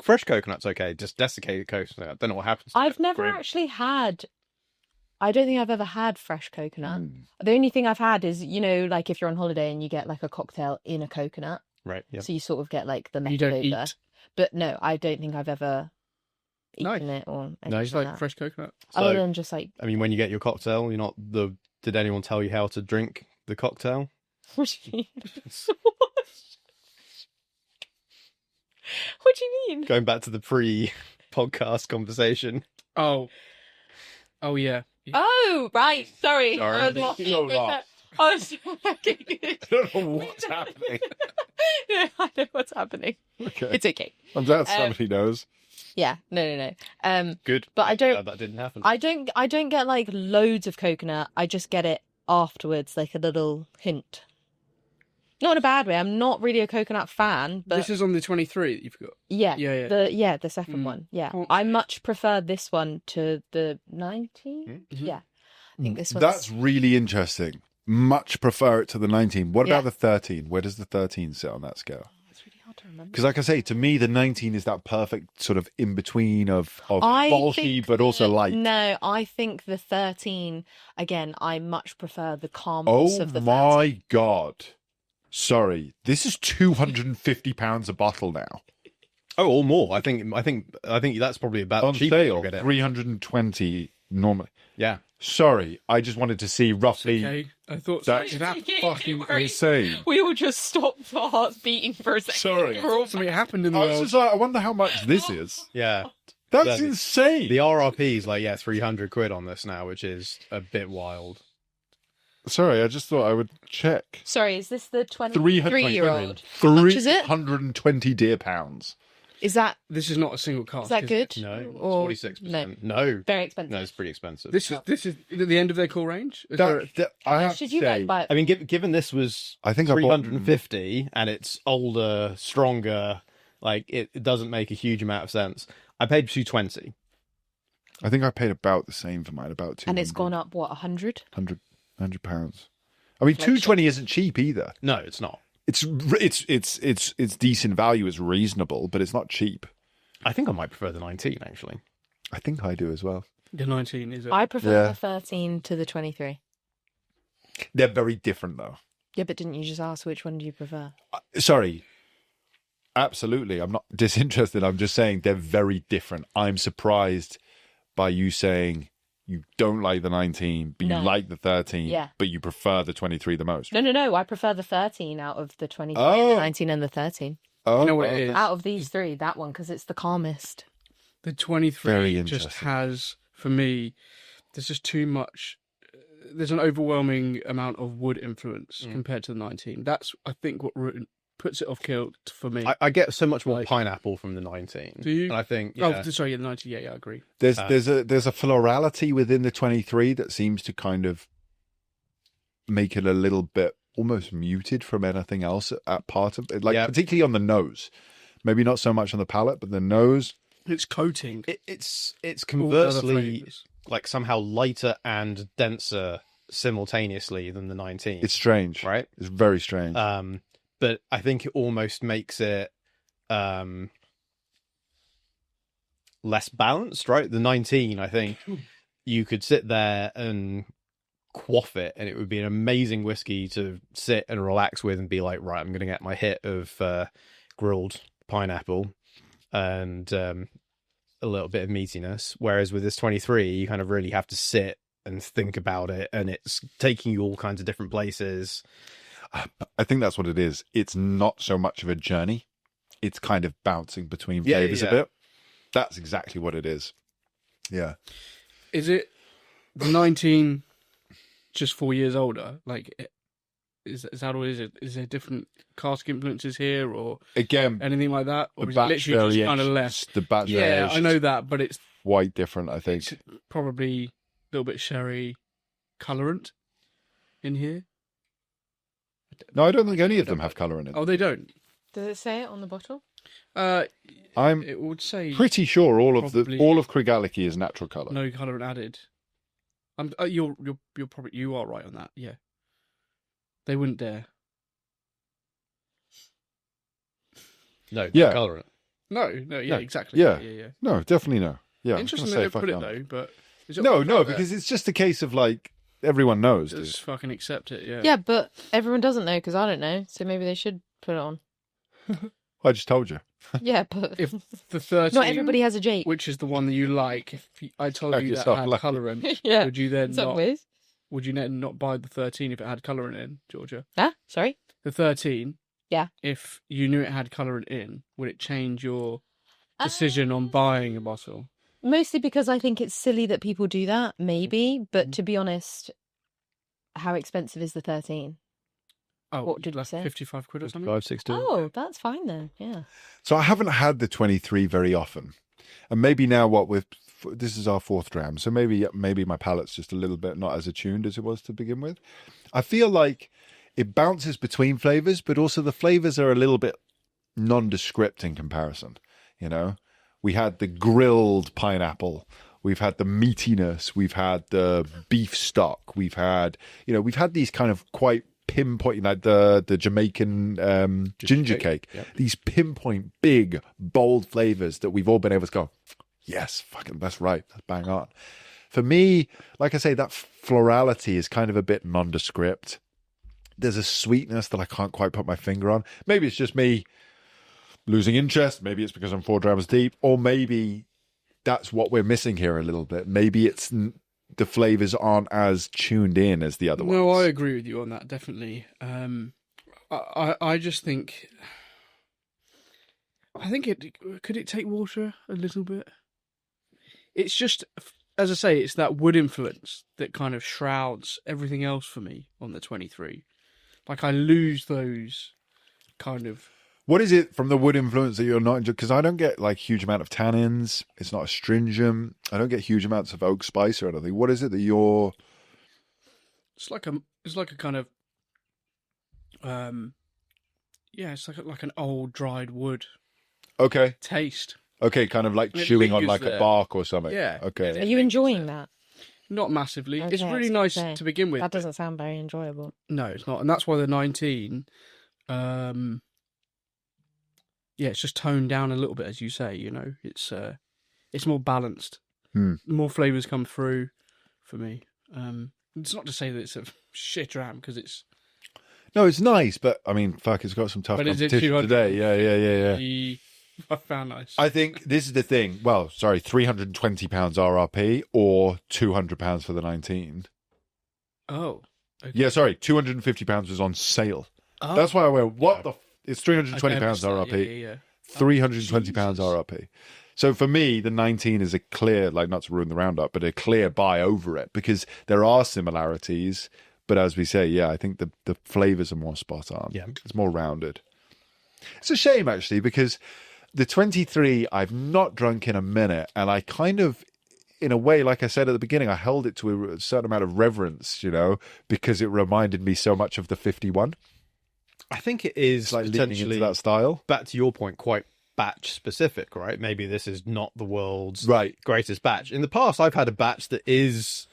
Fresh coconut's okay. Just desiccated coconut. I don't know what happens. to I've it. never Grim. actually had. I don't think I've ever had fresh coconut. The only thing I've had is, like if you're on holiday and you get like a cocktail in a coconut. Right. Yeah. So you sort of get like the You don't method. eat. But no, I don't think I've ever Nice. eaten it or anything No, it's like that. fresh coconut. Other So- than just like, I mean, when you get your cocktail, you're not the. Did anyone tell you how to drink the cocktail? what do you mean? What do you mean? Going back to the pre-podcast conversation. Oh. Oh, yeah. Oh, right. Sorry. Sorry. I was lost. You're not. I was okay. I don't know what's happening. No, I know what's happening. Okay. It's okay. I'm glad somebody knows. Yeah. No. Good. But I don't. That didn't happen. I don't get like loads of coconut. I just get it afterwards, like a little hint. Not in a bad way. I'm not really a coconut fan, but This is on the 23 that you've got. yeah, Yeah. the second Mm. one. Yeah, Can't I say. much prefer this one to the 19. Mhm. Yeah, I think this one's That's really interesting. Much prefer it to the 19. What Yeah. about the 13? Where does the 13 sit on that scale? It's really hard to remember. Because like I say, to me, the 19 is that perfect sort of in between of I bulky think but also light. No, I think the 13 again. I much prefer the calmness Oh of the 13. my God. Sorry. This is £250 a bottle now. Oh, or more. I think that's probably about On cheap. sale, You'll get it. 320 normally. Yeah. Sorry, I just wanted to see roughly. Okay. I thought That's something happened. fucking Sorry. insane. We all just stopped our hearts beating for a second. Sorry. I thought something happened in the I was world. just like, I wonder how much this is. Yeah. That's The- insane. The RRP is like, 300 quid on this now, which is a bit wild. Sorry, I just thought I would check. Sorry, is this the 23-year-old? How much is it? 320 dear pounds. Is that This is not a single cask. is that is good? it? No, it's Or 46%. No. very expensive? No, it's pretty expensive. This is at the end of their cool range. Is there I have Should to you say, guys buy it? I mean, given this was I think I bought 350 and it's older, stronger, like it doesn't make a huge amount of sense. I paid 220. I think I paid about the same for mine, about 200. And it's gone up what 100? £100. I mean, 220 isn't cheap either. No, it's not. It's decent value. It's reasonable, but it's not cheap. I think I might prefer the 19 actually. I think I do as well. the 19? Is it? I prefer Yeah. the 13 to the 23. They're very different, though. Yeah, but didn't you just ask which one do you prefer? Sorry. Absolutely. I'm not disinterested. I'm just saying they're very different. I'm surprised by you saying you don't like the 19, but No. you like the 13, Yeah. but you prefer the 23 the most. No. I prefer the 13 out of the 23, Oh. the 19 and the 13. Oh, You know what it is? Out of these three, that one, because it's the calmest. The 23 Very just interesting. has, for me, there's just too much. There's an overwhelming amount of wood influence compared to the 19. That's, I think, what puts it off kilt for me. I get so much more Like- pineapple from the 19. Do you? And I think, yeah. Oh, sorry, yeah, the 19. Yeah, I agree. There's a florality within the 23 that seems to kind of make it a little bit almost muted from anything else at part of it, like Yeah. particularly on the nose. Maybe not so much on the palate, but the nose. It's coating. It's all the other conversely flavours. like somehow lighter and denser simultaneously than the 19. It's strange, right. It's very strange. But I think it almost makes it less balanced, right? The 19, I think you could sit there and quaff it and it would be an amazing whiskey to sit and relax with and be like, right, I'm going to get my hit of grilled pineapple and a little bit of meatiness. Whereas with this 23, you kind of really have to sit and think about it, and it's taking you all kinds of different places. I think that's what it is. It's not so much of a journey. It's kind of bouncing between Yeah, flavors yeah. a bit. That's exactly what it is. Yeah. Is it the 19 just 4 years older? Like, is that what it is? Is there different cask influences here or Again, anything like that? Or the is it batch literally just kind of variations, left? the batch Yeah, variations, I know that, but it's quite different, I think. probably a little bit sherry colorant in here. No, I don't think any of them have colour in it. Oh, they don't. Does it say it on the bottle? I'm It would say pretty sure all of probably- Craigellachie is natural colour. no colorant added. You're probably you are right on that. Yeah, they wouldn't dare. No, Yeah. color it. No, yeah, No, exactly. yeah. yeah. No, definitely no. Yeah, I was Interesting gonna that they say put it fuck though, but is it No, on no, there? because it's just a case of like everyone knows. Dude. Just fucking accept it. Yeah. Yeah, but everyone doesn't know because I don't know. So maybe they should put it on. I just told you. Yeah, but If the 13, not everybody has a Jake. which is the one that you like, if I told Knock you that yourself had lucky. colorant, Yeah. would you then In some not? ways. Would you then not buy the 13 if it had colorant in, Georgia? Ah, sorry. The 13. Yeah. If you knew it had colorant in, would it change your decision on buying a bottle? Mostly because I think it's silly that people do that, maybe. But to be honest, how expensive is the 13? Oh, What did you like say? 55 quid or something? 562. Oh, that's fine then. Yeah. So I haven't had the 23 very often, and maybe now this is our fourth dram, so maybe my palate's just a little bit not as attuned as it was to begin with. I feel like it bounces between flavors, but also the flavors are a little bit nondescript in comparison. You know, we had the grilled pineapple, we've had the meatiness, we've had the beef stock, we've had these kind of quite pinpoint, like the Jamaican ginger cake. Yep. These pinpoint, big, bold flavors that we've all been able to go, yes, fucking, that's right, that's bang on. For me, like I say, that florality is kind of a bit nondescript. There's a sweetness that I can't quite put my finger on. Maybe it's just me losing interest. Maybe it's because I'm 4 drams deep, or maybe that's what we're missing here a little bit. Maybe it's the flavors aren't as tuned in as the other ones. No, I agree with you on that, definitely. I just think... I think could it take water a little bit? It's just, as I say, it's that wood influence that kind of shrouds everything else for me on the 23. Like, I lose those kind of What is it from the wood influence that you're not enjoying? Because I don't get like huge amount of tannins. It's not astringent. I don't get huge amounts of oak spice or anything. What is it that you're? It's like a kind of, yeah, it's like an old dried wood Okay. taste. Okay, kind of like It chewing on lingers like a there. bark or something. Yeah. Okay. Are you enjoying that? Not massively. It's Okay, really I nice was gonna say, to begin with. That doesn't sound very enjoyable. No, it's not, and that's why the 19. Yeah, it's just toned down a little bit, as you say. You know, it's more balanced. More flavors come through for me. It's not to say that it's a shit ram because it's. No, it's nice, but I mean, fuck, it's got some tough But is it competition 200? today. Yeah. I found nice. I think this is the thing. Well, sorry, £320 RRP or £200 for the 19. Oh. Okay. Yeah, sorry, £250 was on sale. Oh. That's why I went, what the... It's £320 Okay, I missed that. RRP. Yeah. £320 Jesus. RRP. So for me, the 19 is a clear, like not to ruin the roundup, but a clear buy over it because there are similarities. But as we say, yeah, I think the flavours are more spot on. Yeah. It's more rounded. It's a shame, actually, because the 23 I've not drunk in a minute. And I kind of, in a way, like I said at the beginning, I held it to a certain amount of reverence, you know, because it reminded me so much of the 51. I think it is Like leaning potentially into that style. back to your point, quite batch specific, right? Maybe this is not the world's Right. greatest batch. In the past, I've had a batch that was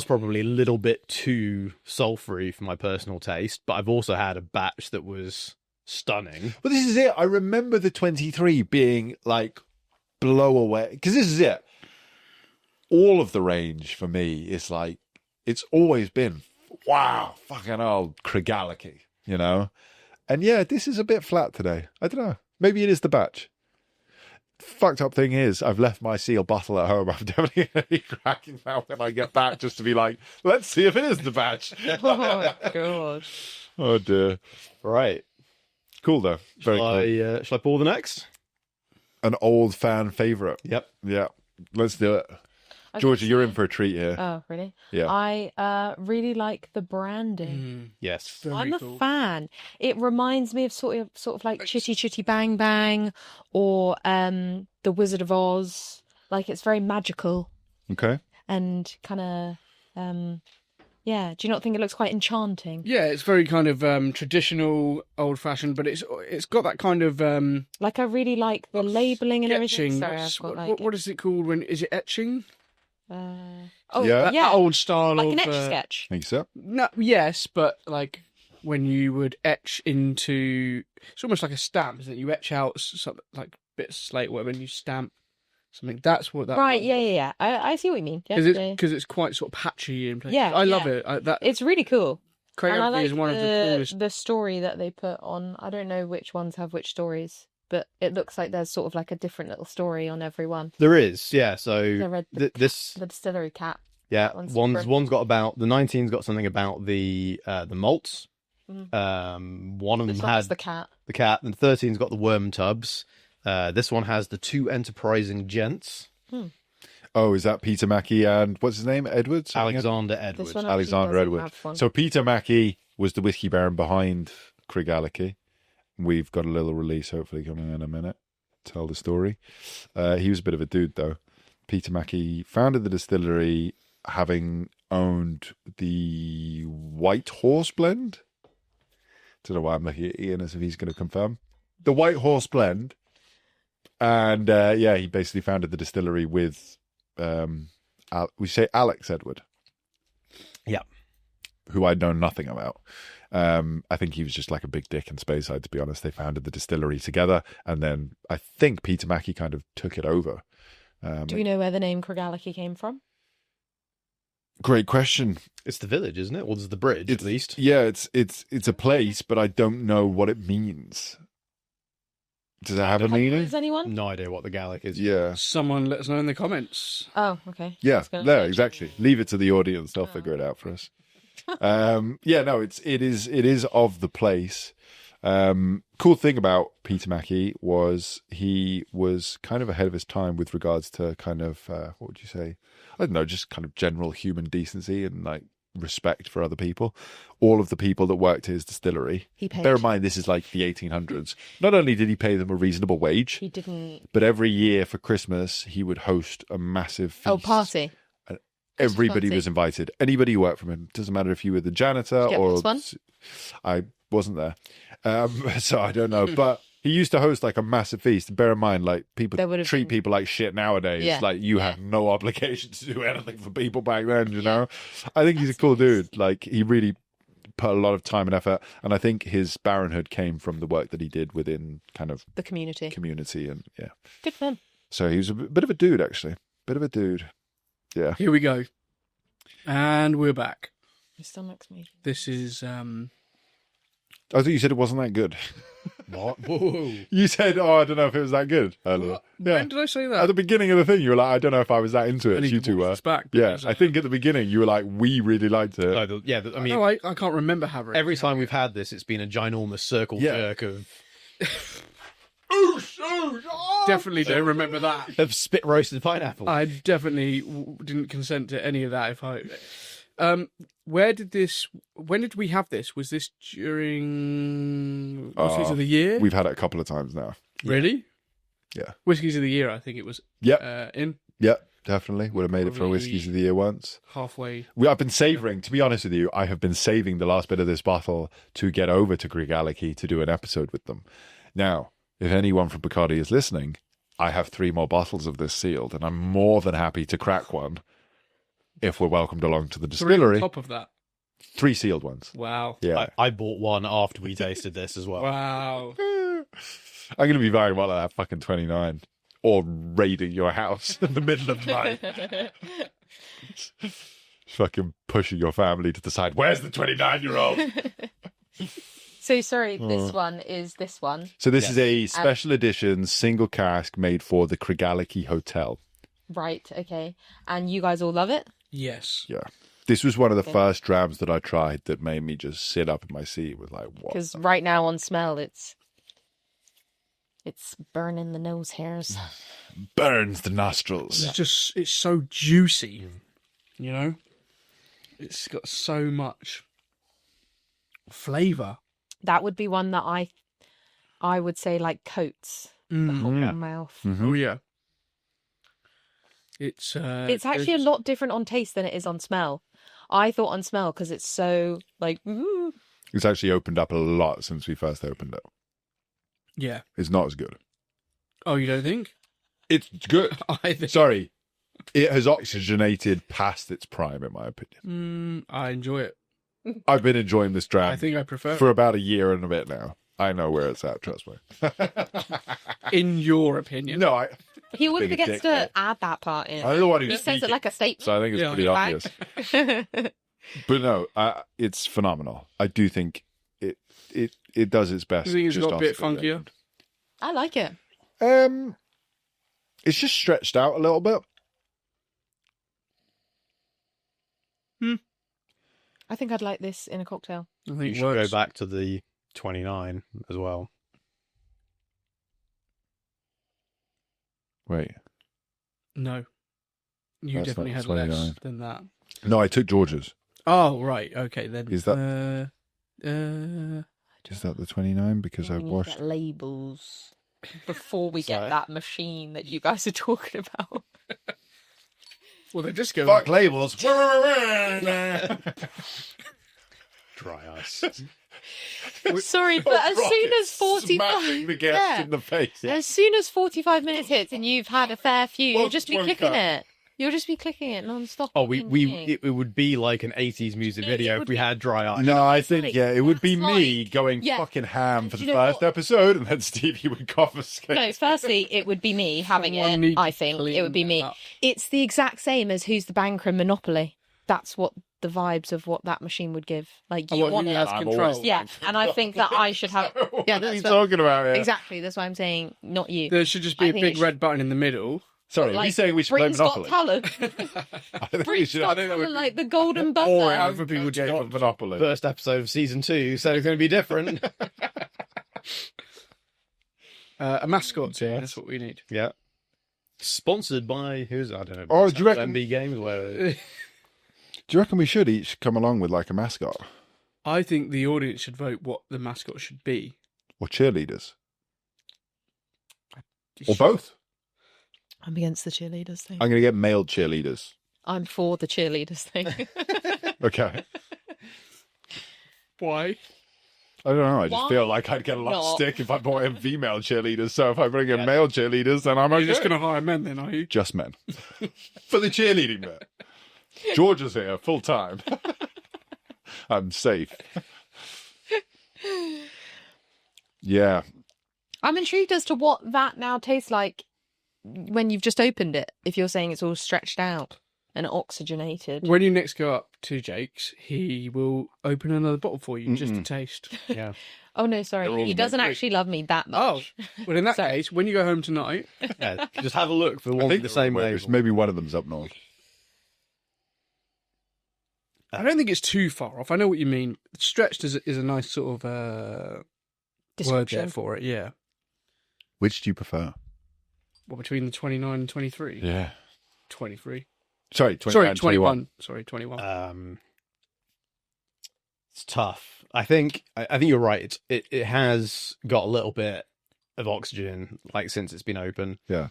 probably a little bit too sulphury for my personal taste, but I've also had a batch that was stunning. But this is it. I remember the 23 being like blow away. Because this is it. All of the range for me is like, it's always been, wow, fucking old Craigellachie, you know? And yeah, this is a bit flat today. I don't know. Maybe it is the batch. Fucked up thing is, I've left my seal bottle at home. I'm definitely going to be cracking that when I get back just to be like, let's see if it is the batch. Oh my god. Oh dear. Right. Cool though. Very cool. Shall I pour the next? An old fan favourite. Yep. Yeah. Let's do it. Georgia, you're in for a treat here. Oh, really? Yeah. I really like the branding. Yes. Very I'm a cool. fan. It reminds me of sort of like Chitty Chitty Bang Bang or The Wizard of Oz. Like it's very magical Okay. and kind of yeah. Do you not think it looks quite enchanting? Yeah, it's very kind of traditional, old-fashioned, but it's got that kind of Like I really like the labelling and everything. etching. Sorry, I've got like What is it called? When is it etching? oh Yeah. yeah, That old style like of an etch sketch. Think so? No, yes, but like when you would etch into, it's almost like a stamp, isn't it? You etch out something like bits of slate, whatever, and you stamp something. That's what that. Right? Yeah. I see what you mean. Yeah, Because it's quite sort of patchy in places. Yeah, I love yeah. it. it's really cool. And I Craigellachie like is one of the coolest. the story that they put on. I don't know which ones have which stories, but it looks like there's sort of like a different little story on every one. There is, yeah. So I read this, the distillery cat. yeah, one's one's different. got about the 19's got something about the malts. One of them This had one's the cat. the cat, and 13's got the worm tubs. This one has the two enterprising gents, Oh, is that Peter Mackie and what's his name? Edwards? Alexander Edwards. This one actually Alexander doesn't Edwards. have one. So Peter Mackie was the whiskey baron behind Craigellachie. We've got a little release hopefully coming in a minute. Tell the story. He was a bit of a dude though. Peter Mackie founded the distillery having owned the White Horse blend. Don't know why I'm looking at Ian as if he's going to confirm. The White Horse blend. And yeah, he basically founded the distillery with, we say Alex Edward. Yeah. Who I'd known nothing about. I think he was just like a big dick in Speyside, to be honest. They founded the distillery together. And then I think Peter Mackie kind of took it over. Do we know where the name Craigellachie came from? Great question. It's the village, isn't it? Or there's the bridge, at least. Yeah, it's a place, but I don't know what it means. Does it have a meaning? Does anyone? No idea what the Gallic is. Yeah. Someone let us know in the comments. Oh, okay. Yeah, It's gonna there, search. exactly. Leave it to the audience; they'll figure it out for us. Yeah, no, it is of the place. Cool thing about Peter Mackie was he was kind of ahead of his time with regards to kind of what would you say? I don't know, just kind of general human decency and like respect for other people. All of the people that worked at his distillery, He paid. bear in mind this is like the 1800s, not only did he pay them a reasonable wage, He didn't. but every year for Christmas he would host a massive feast. Oh, party. Everybody Fancy. was invited. Anybody who worked for him. Doesn't matter if you were the janitor Did you get or... this one? I wasn't there. So I don't know. But he used to host like a massive feast. Bear in mind, like people There would have treat been- people like shit nowadays. Yeah. Like you had no obligation to do anything for people back then, you know? I think he's a cool dude. Like he really put a lot of time and effort. And I think his baronhood came from the work that he did within kind of The community. community. And yeah. Good for him. So he was a bit of a dude, actually. Bit of a dude. Yeah. Here we go. And we're back. My stomach's me. This is I thought you said it wasn't that good. What? Whoa. You said, oh, I don't know if it was that good earlier. Yeah. When did I say At that? the beginning of the thing, you were like, I don't know if I was that into I it. need You to two watch were. this back Yeah, because, I think at the beginning, you were like, we really liked it. I mean, No, I can't remember having it. every time we've had this, it's been a ginormous circle Yeah. jerk of Definitely don't remember that. spit roasted pineapple. I definitely didn't consent to any of that. If I, when did we have this? Was this during Whiskies of the Year? We've had it a couple of times now. Really? Yeah. Whiskies of the Year, I think it was. Yep. In Yep, definitely. Would have made it for Probably- Whiskies of the Year once. halfway. I've been savouring, to be honest with you, I have been saving the last bit of this bottle to get over to Craigellachie to do an episode with them. Now, if anyone from Bacardi is listening, I have 3 more bottles of this sealed, and I'm more than happy to crack one if we're welcomed along to the 3 on distillery. top of that. 3 sealed ones. Wow. Yeah. I bought one after we tasted this as well. Wow. I'm going to be buying one of that fucking 29 or raiding your house in the middle of the night. Fucking pushing your family to decide, where's the 29-year-old? So sorry, this one is this one. So this is a special edition single cask made for the Craigellachie Hotel. Right, okay. And you guys all love it? Yes. Yeah. This was one of the first drams that I tried that made me just sit up in my seat with like, what? Because right now on smell, it's burning the nose hairs. Burns the nostrils. It's so juicy. You know? It's got so much flavour. That would be one that I would say like coats the whole Yeah. mouth. Oh yeah. It's It's actually a lot different on taste than it is on smell. I thought on smell because it's so like ooh. It's actually opened up a lot since we first opened it. Yeah. It's not as good. Oh, you don't think? It's good. I think. Sorry. It has oxygenated past its prime, in my opinion. I enjoy it. I've been enjoying this dram I think I prefer for about a year and a bit now. I know where it's at, trust me. in your opinion. No, He always Big forgets dick, to mate. add that part in. I'm the one He who's says it speaking, like a statement. so I think it's Yeah, pretty Right. obvious. But no, it's phenomenal. I do think it does its best. You think it's just got a off bit the end. funkier? I like it. It's just stretched out a little bit. I think I'd like this in a cocktail. I You think it should works. go back to the 29 as well. Wait, No. You That's definitely not had 29. less than that. no, I took George's. Oh, right. Okay, then. Is that- Is that the 29? Because We I've need to washed. get labels before we Sorry. get that machine that you guys are talking about. Well, they just go. Fuck labels. Dry ice. Sorry, but as soon as 45, smashing the guest yeah. in the face. as soon as 45 minutes hits and you've had a fair few, Well, you'll just be one clicking cup. it. You'll just be clicking it non-stop. Oh, it would be like an 80s music It video would if we be- had dry ice. No, I think like- it would be that's me like- going yeah. fucking ham for Do the you know first what? episode, and then Stevie would confiscate. No, firstly, it would be me having Someone it. needs I to think clean it would be me. up. It's the exact same as Who's the Banker in Monopoly. That's what the vibes of what that machine would give. Like, you what, want who it. has I'm control? always- Yeah, and I think that I should have. What Yeah, are that's you what, talking about here? exactly. That's why I'm saying not you. There should just be I a think big it should- red button in the middle. Sorry, are you Like, saying we should play Britain's Got Monopoly? Talent. I think we Britain's should Got have Talent, like the golden buzzer. Or other people get Monopoly. First episode of season 2, so it's going to be different. A mascot. Yes. That's what we need. Yeah. Sponsored by, I don't know. Oh, do you reckon- MB Games, whatever. Do you reckon we should each come along with like a mascot I think the audience should vote what the mascot should be. or cheerleaders You or should- both? I'm against the cheerleaders thing. I'm going to get male cheerleaders. I'm for the cheerleaders thing. Okay. Why? I don't know. I just Why feel like I'd get a lot of not? stick if I brought in female cheerleaders. So if I bring in male cheerleaders, then I'm You're okay. just going to hire men then, are you? Just men. For the cheerleading bit. George is here full time. I'm safe. Yeah. I'm intrigued as to what that now tastes like when you've just opened it. If you're saying it's all stretched out and oxygenated. When you next go up to Jake's, he will open another bottle for you just to taste. Yeah. Oh no, They're sorry. all He doesn't great. actually love me that Oh, much. well, in that Sorry. case, when you go home tonight, Yeah. Just have a look for the I one think with the same way. label. Maybe one of them's up north. I don't think it's too far off. I know what you mean. Stretched is a nice sort of word there Description. for it, yeah. Which do you prefer? What, between the 29 and 23? Yeah. 23. Sorry, 20, Sorry, and 21. Sorry, 21. It's tough. I think you're right. It has got a little bit of oxygen, like since it's been open. Yeah.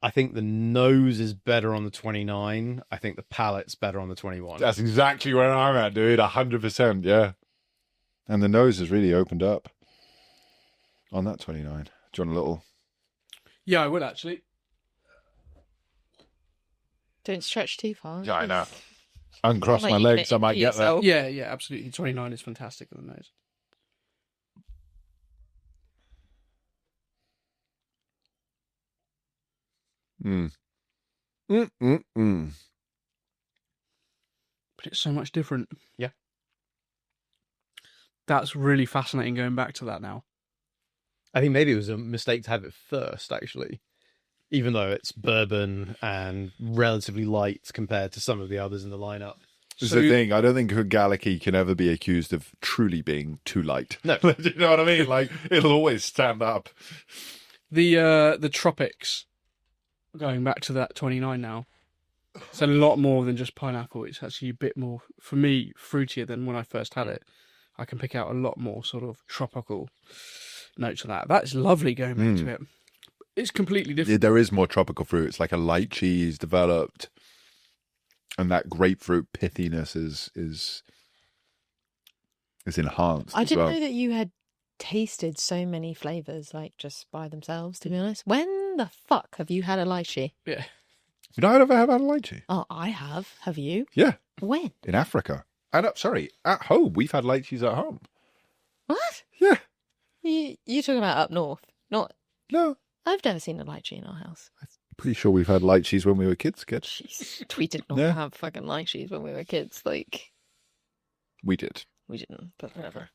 I think the nose is better on the 29. I think the palate's better on the 21. That's exactly where I'm at, dude. 100%. Yeah. And the nose has really opened up on that 29. Do you want a little? Yeah, I would actually. Don't stretch too far. Yeah, I know. Uncross Like my you can legs, I might empty get there. yourself. Yeah, absolutely. 29 is fantastic on the nose. Mm. Mm-mm-mm. But it's so much different. Yeah. That's really fascinating going back to that now. I think maybe it was a mistake to have it first, actually. Even though it's bourbon and relatively light compared to some of the others in the lineup. This So- is the thing. I don't think Craigellachie can ever be accused of truly being too light. No. Do you know what I mean? Like, it'll always stand up. The tropics, going back to that 29 now, it's a lot more than just pineapple. It's actually a bit more, for me, fruitier than when I first had it. I can pick out a lot more sort of tropical notes of that. That's lovely going back to it. It's completely different. There is more tropical fruit. It's like a light cheese developed. And that grapefruit pithiness is enhanced. I as didn't well. know that you had tasted so many flavours, like just by themselves, to be honest. When the fuck have you had a lychee? Yeah. You know, I'd ever have had a lychee. Oh, I have. Have you? Yeah, When? in Africa. And at home. We've had lychees at home. What? Yeah. You're talking about up north? Not. No. I've never seen a lychee in our house. Pretty sure we've had lychees when we were kids, kid. Jeez. Tweeted not Yeah. to have fucking lychees when we were kids. Like, We did. we didn't, but whatever.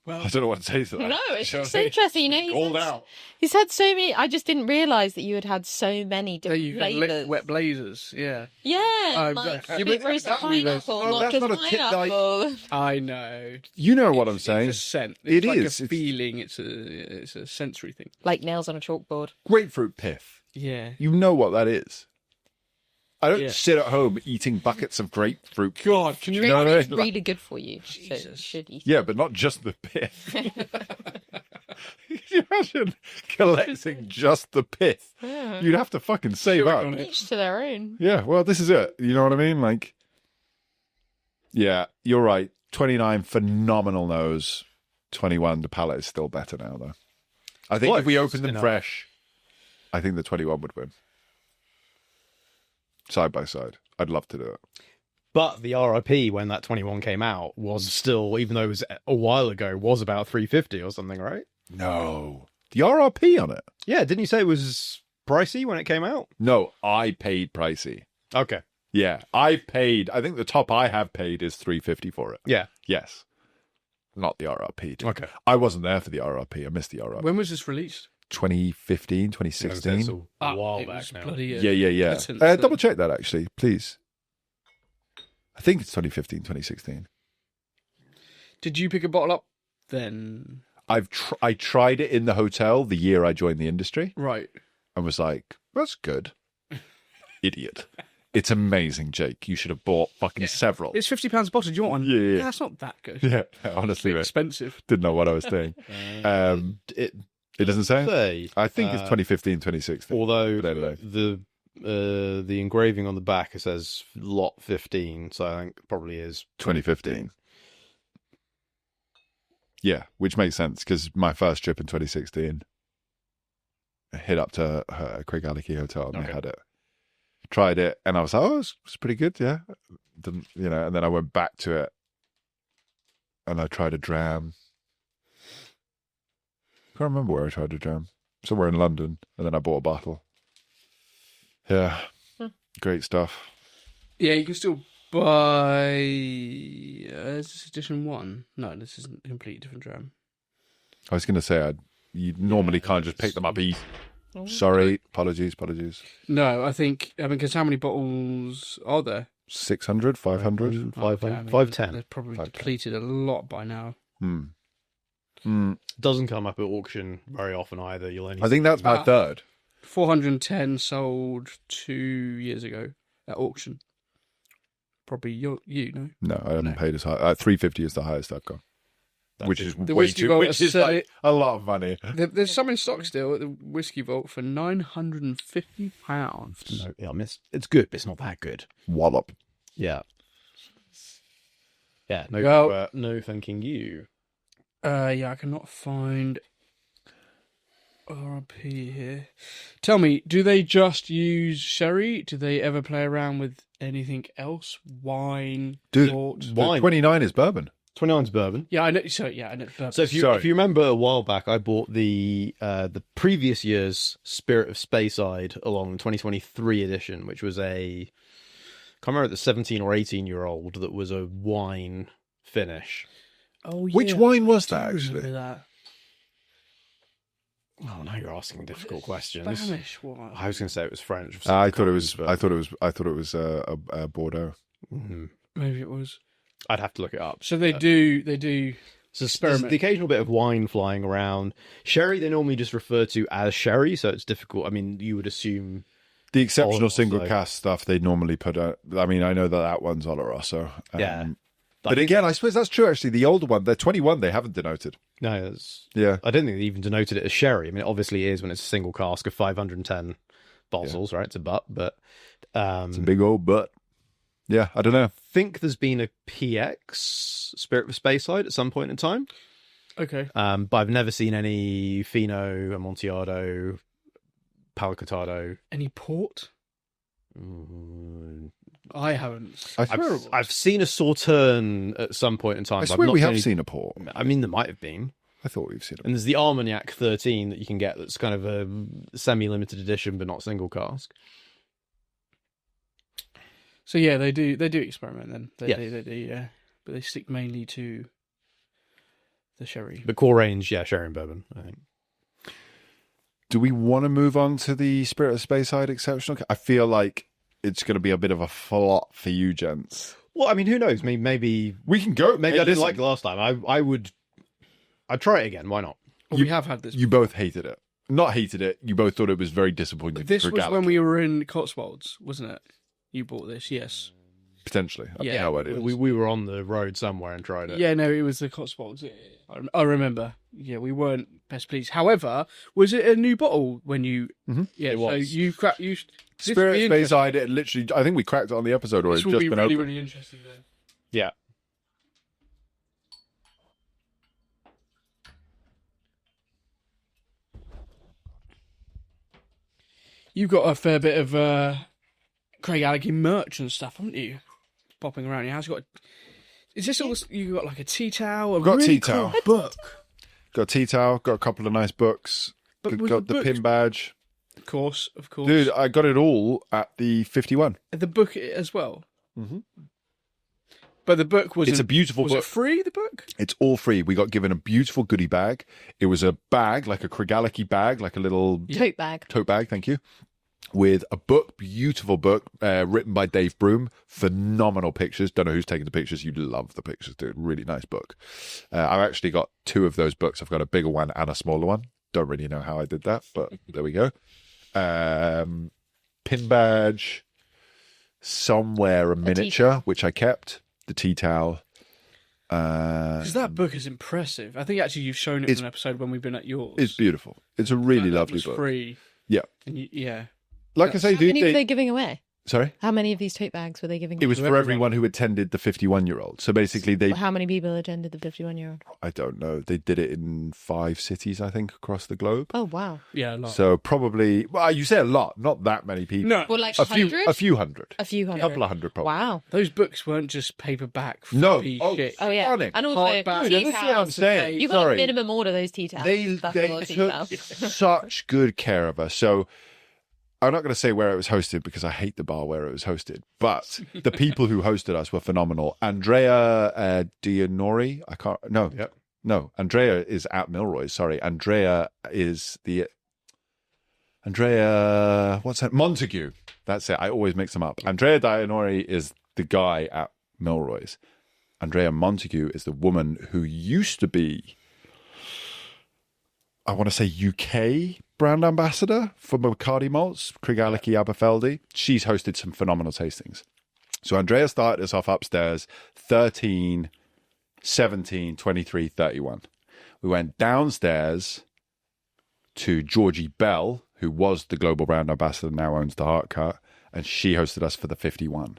Well, I don't know what to say to that. No, it's Shall just I- interesting. You know, Called out. he's had so many. I just didn't realise that you had so many there different you go. flavours. Wet blazers, yeah. Yeah, like yeah, sweet but roasted that- pineapple, well, not that's just not a tip, like- pineapple. I know. You know what I'm saying. It's a scent. It It's like is. a It's- feeling. It's a sensory thing. Like nails on a chalkboard. Grapefruit pith. Yeah. You know what that is. I don't Yeah. sit at home eating buckets of grapefruit. God, can you? know what I It's mean? really good for you. So you Jesus. should eat. Yeah, but not just the pith. Can you imagine collecting just the pith? Yeah. You'd have to fucking save Chewing up. on it. Each to their own. Yeah, well, this is it. You know what I mean? Like, yeah, you're right. 29, phenomenal nose. 21, the palate is still better now, though. I think if we Close opened them enough. fresh, I think the 21 would win. Side by side. I'd love to do it. But the RRP when that 21 came out was still, even though it was a while ago, was about 350 or something, right? No. The RRP on it? Yeah, didn't you say it was pricey when it came out? No, I paid pricey. Okay. Yeah, I've paid. I think the top I have paid is $350 for it. Yeah. Yes. Not the RRP. Okay. I wasn't there for the RRP. I missed the RRP. When was this released? 2015, 2016. That's a while it back was now. bloody, Yeah. since then. Double check that, actually, please. I think it's 2015, 2016. Did you pick a bottle up then? I tried it in the hotel the year I joined the industry Right. and was like, that's good. idiot. It's amazing, Jake. You should have bought fucking several. It's £50 a bottle. Do you want one? Yeah. That's not that good. Yeah, honestly, mate. Expensive. Didn't know what I was doing. It doesn't say? I think it's 2015, 2016. Although But anyway. the engraving on the back, it says lot 15, so I think it probably is 2015. Yeah, which makes sense because my first trip in 2016, I hit up to Craigellachie Hotel and they had it. Tried it and I was like, oh, it's pretty good, yeah. And then I went back to it and I tried a dram. Can't remember where I tried a dram. Somewhere in London, and then I bought a bottle. Yeah, great stuff. Yeah, you can still buy. Is this edition 1? No, this isn't a completely different dram. I was going to say, you normally can't just pick them up easy. Sorry, apologies. No, I think, because how many bottles are there? 600, 500? 510. They're probably depleted a lot by now. Doesn't come up at auction very often either. You'll only. I think that's my third. 410 sold 2 years ago at auction. Probably you know. No, I haven't paid as high. 350 is the highest I've got. Which is The way Whiskey too, Vault which is like a lot of money. There's some in stock still at the Whiskey Vault for £950. No, yeah, it's good, but it's not that good. Wallop. Yeah. Yeah. No. Well- No, thanking you. Yeah, I cannot find RP here. Tell me, do they just use sherry? Do they ever play around with anything else? Wine, Dude, port? Wine. 29 is bourbon. 29's bourbon. Yeah, I know. So yeah, I know. So if you remember a while back, I bought the previous year's Spirit of Speyside along the 2023 edition, which was I can't remember the 17 or 18-year-old that was a wine finish. Oh, yeah. Which wine was I that, do actually? remember that. Oh, now you're asking difficult questions. Spanish wine. I was going to say it was French. I thought it was Bordeaux. Mm-hmm. Maybe it was. I'd have to look it up. So they do So there's experiment. the occasional bit of wine flying around. Sherry, they normally just refer to as sherry, so it's difficult. I mean, you would assume The exceptional Oloroso. single cask stuff they normally put out. I mean, I know that one's Oloroso. Yeah. But again, I suppose that's true, actually. The older one, the 21, they haven't denoted. no. It's, Yeah. I don't think they even denoted it as sherry. I mean, it obviously is when it's a single cask of 510 bottles, right? It's a butt, but It's a big old butt. Yeah, I don't know. I think there's been a PX Spirit of Speyside at some point in time. Okay. But I've never seen any Fino, Amontillado, Palicortado. Any port? Mm, I haven't. I swear, I've seen a Sauterne at some point in time. I but I've swear not we have any- seen a port. I mean, there might have been. I thought we've seen it. And there's the Armagnac 13 that you can get that's kind of a semi-limited edition, but not single cask. So yeah, they do experiment then. Yeah. They do, yeah. But they stick mainly to the sherry. The core range, yeah, sherry and bourbon, I think. Do we want to move on to the Spirit of Speyside exceptional? I feel like it's going to be a bit of a flop for you, gents. Well, I mean, who knows? Maybe We can go. maybe I didn't like it last time. I'd try it again. Why not? Well, we have had this. You both hated it. Not hated it. You both thought it was very disappointing. This for was Gallic, when we were in Cotswolds, wasn't it? You bought this, yes. potentially. I Yeah. don't know what it is. We were on the road somewhere and tried it. Yeah, no, it was the Cotswolds. I remember. Yeah, we weren't best pleased. However, was it a new bottle when you? Mhm. Yeah, It so was. you cracked. You Spirit of Speyside. It literally. I think we cracked it on the episode, or This it's will just be been really, open. really interesting then. Yeah. You've got a fair bit of Craigellachie merch and stuff, haven't you? Popping around your house. You got. Is this all? You got like a tea towel. A Got a really tea cool towel. book. Got a tea towel. Got a couple of nice books. But was got the book- pin badge. Of course. Dude, I got it all at the 51. The book as well. Mhm. But the book was. It's a beautiful Was book. it free? The book. It's all free. We got given a beautiful goodie bag. It was a bag, like a Craigellachie bag, like a little Tote bag. tote bag, thank you, with a book, beautiful book, written by Dave Broom. Phenomenal pictures. Don't know who's taking the pictures. You love the pictures, dude. Really nice book. I've actually got two of those books. I've got a bigger one and a smaller one. Don't really know how I did that, but there we go. Pin badge. somewhere a miniature, which I kept, the tea towel. Because that book is impressive. I think actually you've shown it in an episode when we've been at yours. It's beautiful. It's a really That lovely was book. free. Yeah. And yeah. Like I say, How many were they giving away? Sorry? How many of these tote bags were they giving away? It was for everyone who attended the 51-year-old. So basically How many people attended the 51-year-old? I don't know. They did it in 5 cities, I think, across the globe. Oh, wow. Yeah, a lot. So probably, well, you say a lot, not that many people. No. Well, like A 100? few hundred. A few hundred. A couple of hundred, probably. Wow. Those books weren't just paperback No. free Oh, shit. Oh, yeah. Stunning. And also, Hardback. Dude, tea this is what I'm towels. saying. You got Sorry. to minimum order those tea towels. They That's a lot of tea took towels. such good care of us. So I'm not going to say where it was hosted because I hate the bar where it was hosted, but the people who hosted us were phenomenal. Andrea Dianori, no, Andrea is at Milroy's. Sorry, Andrea, what's that? Montague. That's it. I always mix them up. Andrea Dianori is the guy at Milroy's. Andrea Montague is the woman who used to be, I want to say, UK brand ambassador for Bacardi malts, Craigellachie Aberfeldy. She's hosted some phenomenal tastings. So Andrea started us off upstairs, 13, 17, 23, 31. We went downstairs to Georgie Bell, who was the global brand ambassador, now owns the Heartcut, and she hosted us for the 51.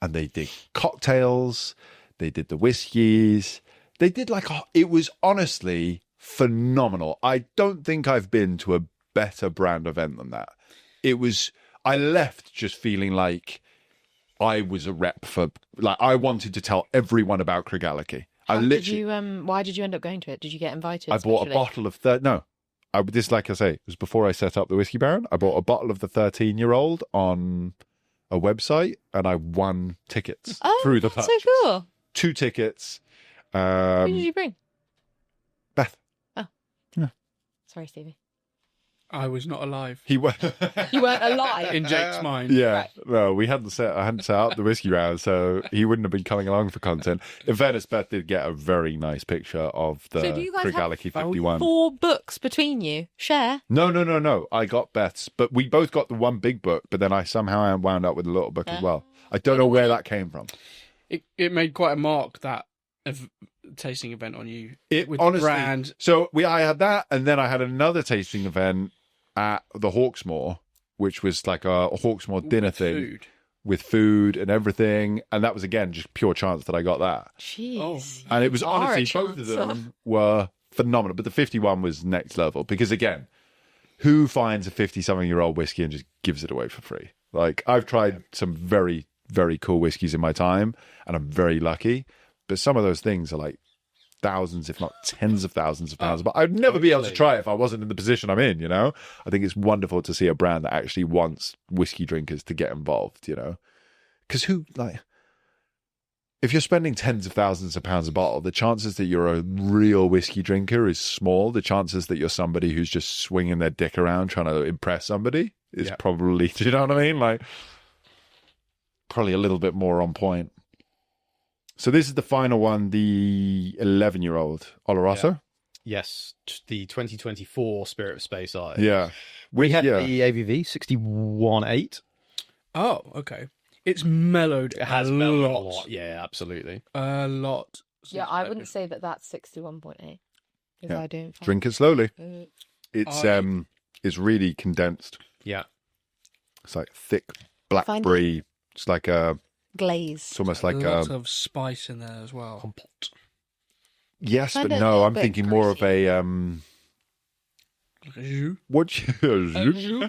And they did cocktails, they did the whiskies, they did it was honestly phenomenal. I don't think I've been to a better brand event than that. I left just feeling like I was a rep for, like, I wanted to tell everyone about Craigellachie. Why did you end up going to it? Did you get invited? I bought a bottle of this, like I say, it was before I set up the Whiskey Baron. I bought a bottle of the 13-year-old on a website, and I won tickets through the purchase. So cool. 2 tickets. Who did you bring? Beth. Oh. Yeah. Sorry, Stevie. I was not alive. You weren't alive. In Jake's mind. Yeah, Right. no, I hadn't set out the whiskey round, so he wouldn't have been coming along for content. In fairness, Beth did get a very nice picture of the So do you guys have Craigellachie 51. 4 books between you? Share. No. I got Beth's, but we both got the one big book, but then I somehow wound up with a little book as well. I don't know where that came from. It made quite a mark, that tasting event on you. It with honestly. brand. So I had that, and then I had another tasting event at the Hawksmoor, which was like a Hawksmoor dinner thing. Food. With food and everything, and that was again just pure chance that I got that. Jeez. And it was You are honestly a both of chancer. them were phenomenal, but the 51 was next level because again, who finds a 50-something-year-old whiskey and just gives it away for free? Like, I've tried some very, very cool whiskeys in my time, and I'm very lucky, but some of those things are like thousands, if not tens of thousands of pounds. But I'd never be able to try it if I wasn't in the position I'm in, you know? I think it's wonderful to see a brand that actually wants whiskey drinkers to get involved, you know? Because if you're spending tens of thousands of pounds a bottle, the chances that you're a real whiskey drinker is small. The chances that you're somebody who's just swinging their dick around trying to impress somebody is probably, do you know what I mean? Like, probably a little bit more on point. So this is the final one, the 11-year-old Oloroso. Yes, the 2024 Spirit of Speyside. Yeah. We had the ABV 61.8. Oh, okay. It's mellowed. It has a mellowed lot. a lot. Yeah, absolutely. A lot. Yeah, I wouldn't say that that's 61.8. Because I don't. Drink it slowly. Uh, It's really condensed. Yeah. It's like thick blackberry. It's like a glaze. It's almost like lots of spice in there as well. Compote. Yes, Kind but of no. little I'm bit thinking more of greasy. a Like a jus. what? You,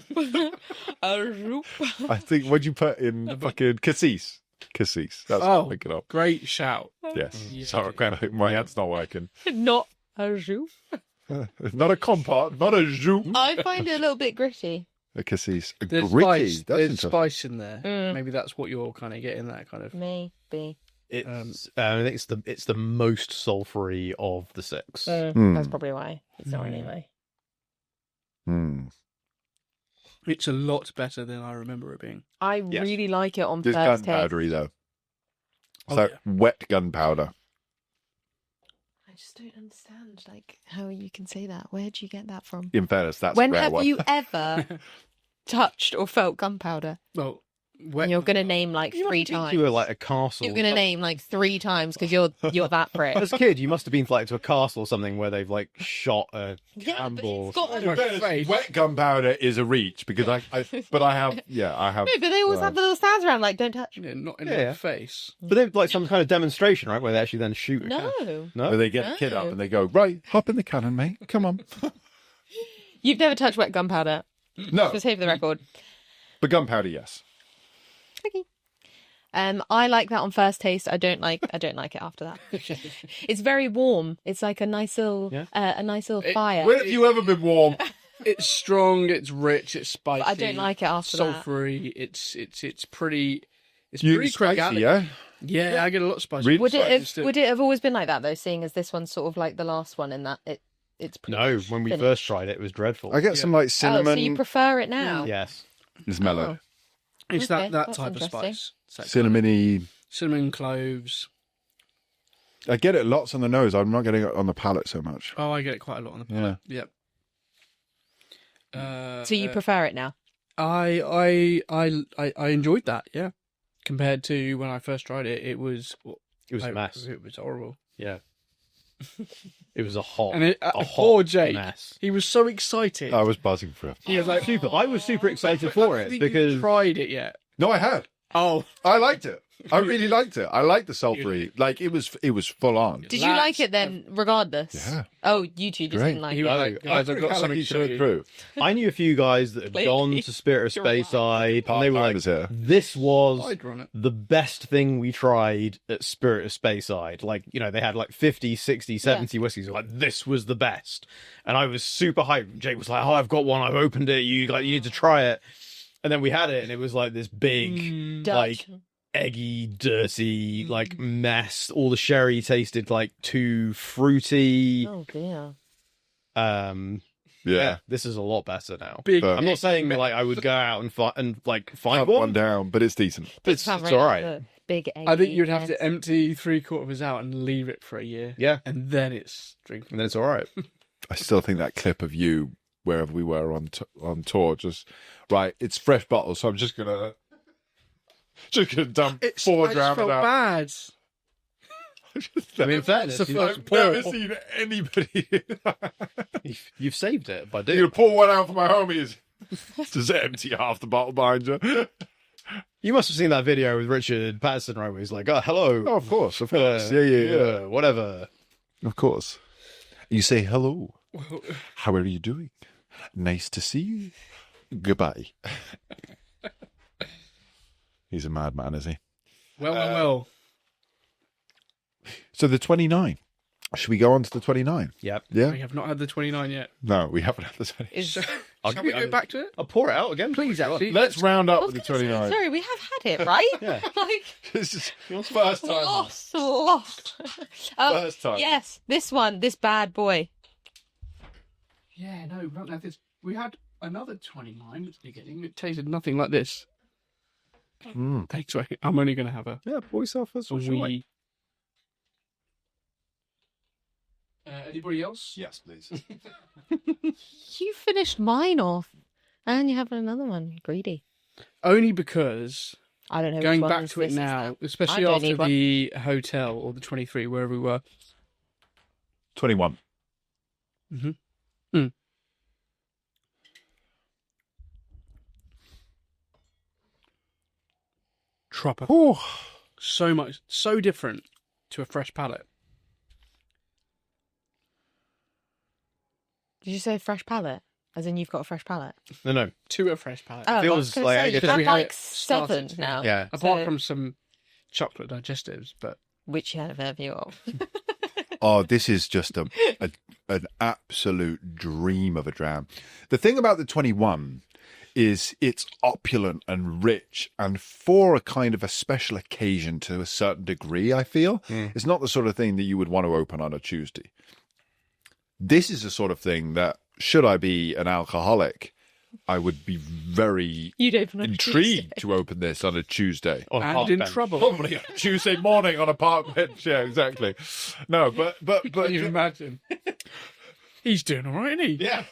I think what'd you put in fucking cassis? Cassis. That's what I'm thinking of. Great shout. Yes. Yeah. Sorry, my hand's not working. Not a jus. Not a compote, not a jus. I find it a little bit gritty. A cassis. A There's gritty. spice. That's There's interesting. spice in there. Mm. Maybe that's what you're kind of getting. That kind of. Maybe. It's I think it's the most sulphury of the 6. That's probably why. It's not anyway. Hmm. It's a lot better than I remember it being. I really like it on This first taste. gunpowdery though. It's Oh, like yeah. wet gunpowder. I just don't understand, like, how you can say that. Where do you get that from? In fairness, that's When a rare have one. you ever touched or felt gunpowder? Well, And you're going to name like You must 3 have been times. to like a castle. You're going to name like 3 times because you're that prick. As a kid, you must have been like to a castle or something where they've like shot a Yeah, but cannonball. it's got like My Fairness, face. wet gunpowder is a reach because I have. No, but they always have the little stands around like, don't touch. Yeah, not in Yeah. the face. But they've like some kind of demonstration, right, where they actually then shoot. A No. no. Where they get a kid up No. and they go, right, hop in the cannon, mate. Come on. You've never touched wet gunpowder. No, Just say for the record. but gunpowder, yes. Okay. I like that on first taste. I don't like it after that. It's very warm. It's like a nice little fire. When have you ever been warm? It's strong. It's rich. It's spicy. But I don't like it after that. sulphury. It's pretty. It's You pretty spicy, Craigellachie. yeah? Yeah, I get a lot of spicy. Really? Would Spicy it have always been like that though? Seeing as this one's sort of like the last one in that it's pretty No, when we finished. first tried it, it was dreadful. I get some like Oh, cinnamon. so you prefer it now? Yes. It's mellow. It's Okay, that that's type of interesting. spice. It's that kind of- Cinnamony. cinnamon, cloves. I get it lots on the nose. I'm not getting it on the palate so much. Oh, I get it quite a lot on the palate. Yep. So you prefer it now? I enjoyed that. Yeah, compared to when I first tried it, it was It was a mess. It was horrible. Yeah. It was a hot, And it, a poor hot Jake, mess. he was so excited. I was buzzing for it. He was like, I was super excited for I it think because you tried it yet. No, I had. Oh, I liked it. I really liked it. I liked the sulphury. Like it was full on. Did you like it then, regardless? Yeah. Oh, you two just Great. didn't like he it. was like, guys, I've got something to show you. through. I knew a few guys that had Clearly. gone to Spirit of You're right. Speyside, and they were like, Part-timers here. "This was I'd run it. the best thing we tried at Spirit of Speyside." Like, you know, they had like 50, 60, 70 whiskies. Like, this was the best. And I was super hyped. Jake was like, "Oh, I've got one. I've opened it. You need to try it." And then we had it, and it was like this big, Dutch. like eggy, dirty, like mess. All the sherry tasted like too fruity. Oh dear. Yeah, this is a lot better now. Big. But- I'm not saying that like I would go out and find Hunt one down, but it's decent. It's Sounds all like right. the Big I think you'd have yes. to empty 3/4 out and leave it for a year. Yeah, And then it's drinkable. and then it's all right. I still think that clip of you wherever we were on tour, just right. It's fresh bottles, so I'm just gonna dump 4 I just grams felt out. bad. I mean, in fairness, That's the first I've pour. never seen anybody. you've saved it by You doing. gonna pour one out for my homies? Just empty half the bottle behind you. You must have seen that video with Richard Patterson, right? Where he's like, "Oh, hello, Oh, of course. Yeah. whatever." Of course. You say hello. How are you doing? Nice to see you. Goodbye. He's a madman, is he? Well. So the 29. Should we go on to the 29? Yep. Yeah? We have not had the 29 yet. No, we haven't had the 29. Is... Shall we go back to it? I'll pour it out again, Please, actually. Let's round I up was with the gonna say, 29. sorry, we have had it, right? Yeah. Like This is first time. lost. First time. Yes, this one, this bad boy. Yeah, no, we don't have this. We had another 29 at the beginning. It tasted nothing like this. Thanks, I'm only going to have a Yeah, pour yourself first. wee. Anybody else? Yes, please. You finished mine off, and you're having another one. Greedy. Only because I don't know. going which one back is to it this now, I especially don't after need one. the hotel or the 23, wherever we were. 21. Tropper. Oh, So different to a fresh palate. Did you say fresh palate? As in, you've got a fresh palate. No. To a fresh palate. Oh, feels I was gonna like say, I you've get- had we had like it 7 started, now. Yeah. Apart So- from some chocolate digestives, but Which you had a fair view of. oh, this is just an absolute dream of a dram. The thing about the 21 is it's opulent and rich, and for a kind of a special occasion to a certain degree, I feel. It's not the sort of thing that you would want to open on a Tuesday. This is the sort of thing that, should I be an alcoholic, I would be very You'd open on a intrigued Tuesday. to open this on a Tuesday. On a and park in bench. trouble. Probably on a Tuesday morning on a park bench. Yeah, exactly. No, but Can you imagine? He's doing all right, isn't he? yeah.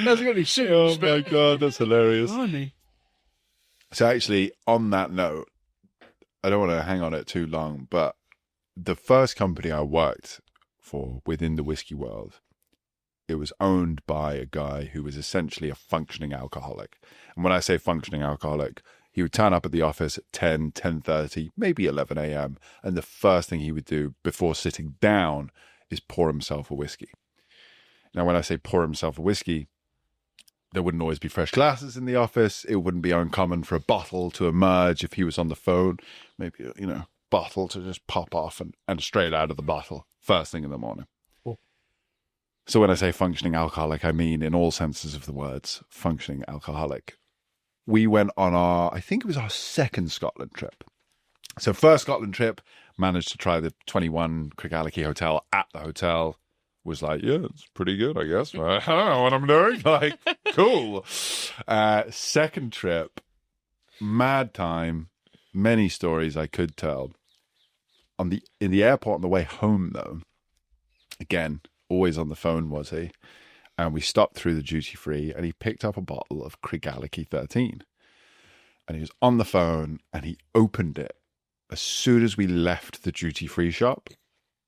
That's got any suits. Oh my God, that's hilarious. Blimey. So actually, on that note, I don't want to hang on it too long, but the first company I worked for within the whiskey world, it was owned by a guy who was essentially a functioning alcoholic. And when I say functioning alcoholic, he would turn up at the office at 10, 10:30, maybe 11 a.m. And the first thing he would do before sitting down is pour himself a whiskey. Now, when I say pour himself a whiskey, there wouldn't always be fresh glasses in the office. It wouldn't be uncommon for a bottle to emerge if he was on the phone. Maybe, bottle to just pop off and straight out of the bottle first thing in the morning. Cool. So when I say functioning alcoholic, I mean in all senses of the words, functioning alcoholic. We went on I think it was our second Scotland trip. So first Scotland trip, managed to try the 21 Craigellachie Hotel at the hotel. Was like, yeah, it's pretty good, I guess. I don't know what I'm doing. Like, cool. Second trip, mad time, many stories I could tell. In the airport on the way home, though, again, always on the phone was he, and we stopped through the duty free, and he picked up a bottle of Craigellachie 13, and he was on the phone, and he opened it as soon as we left the duty free shop,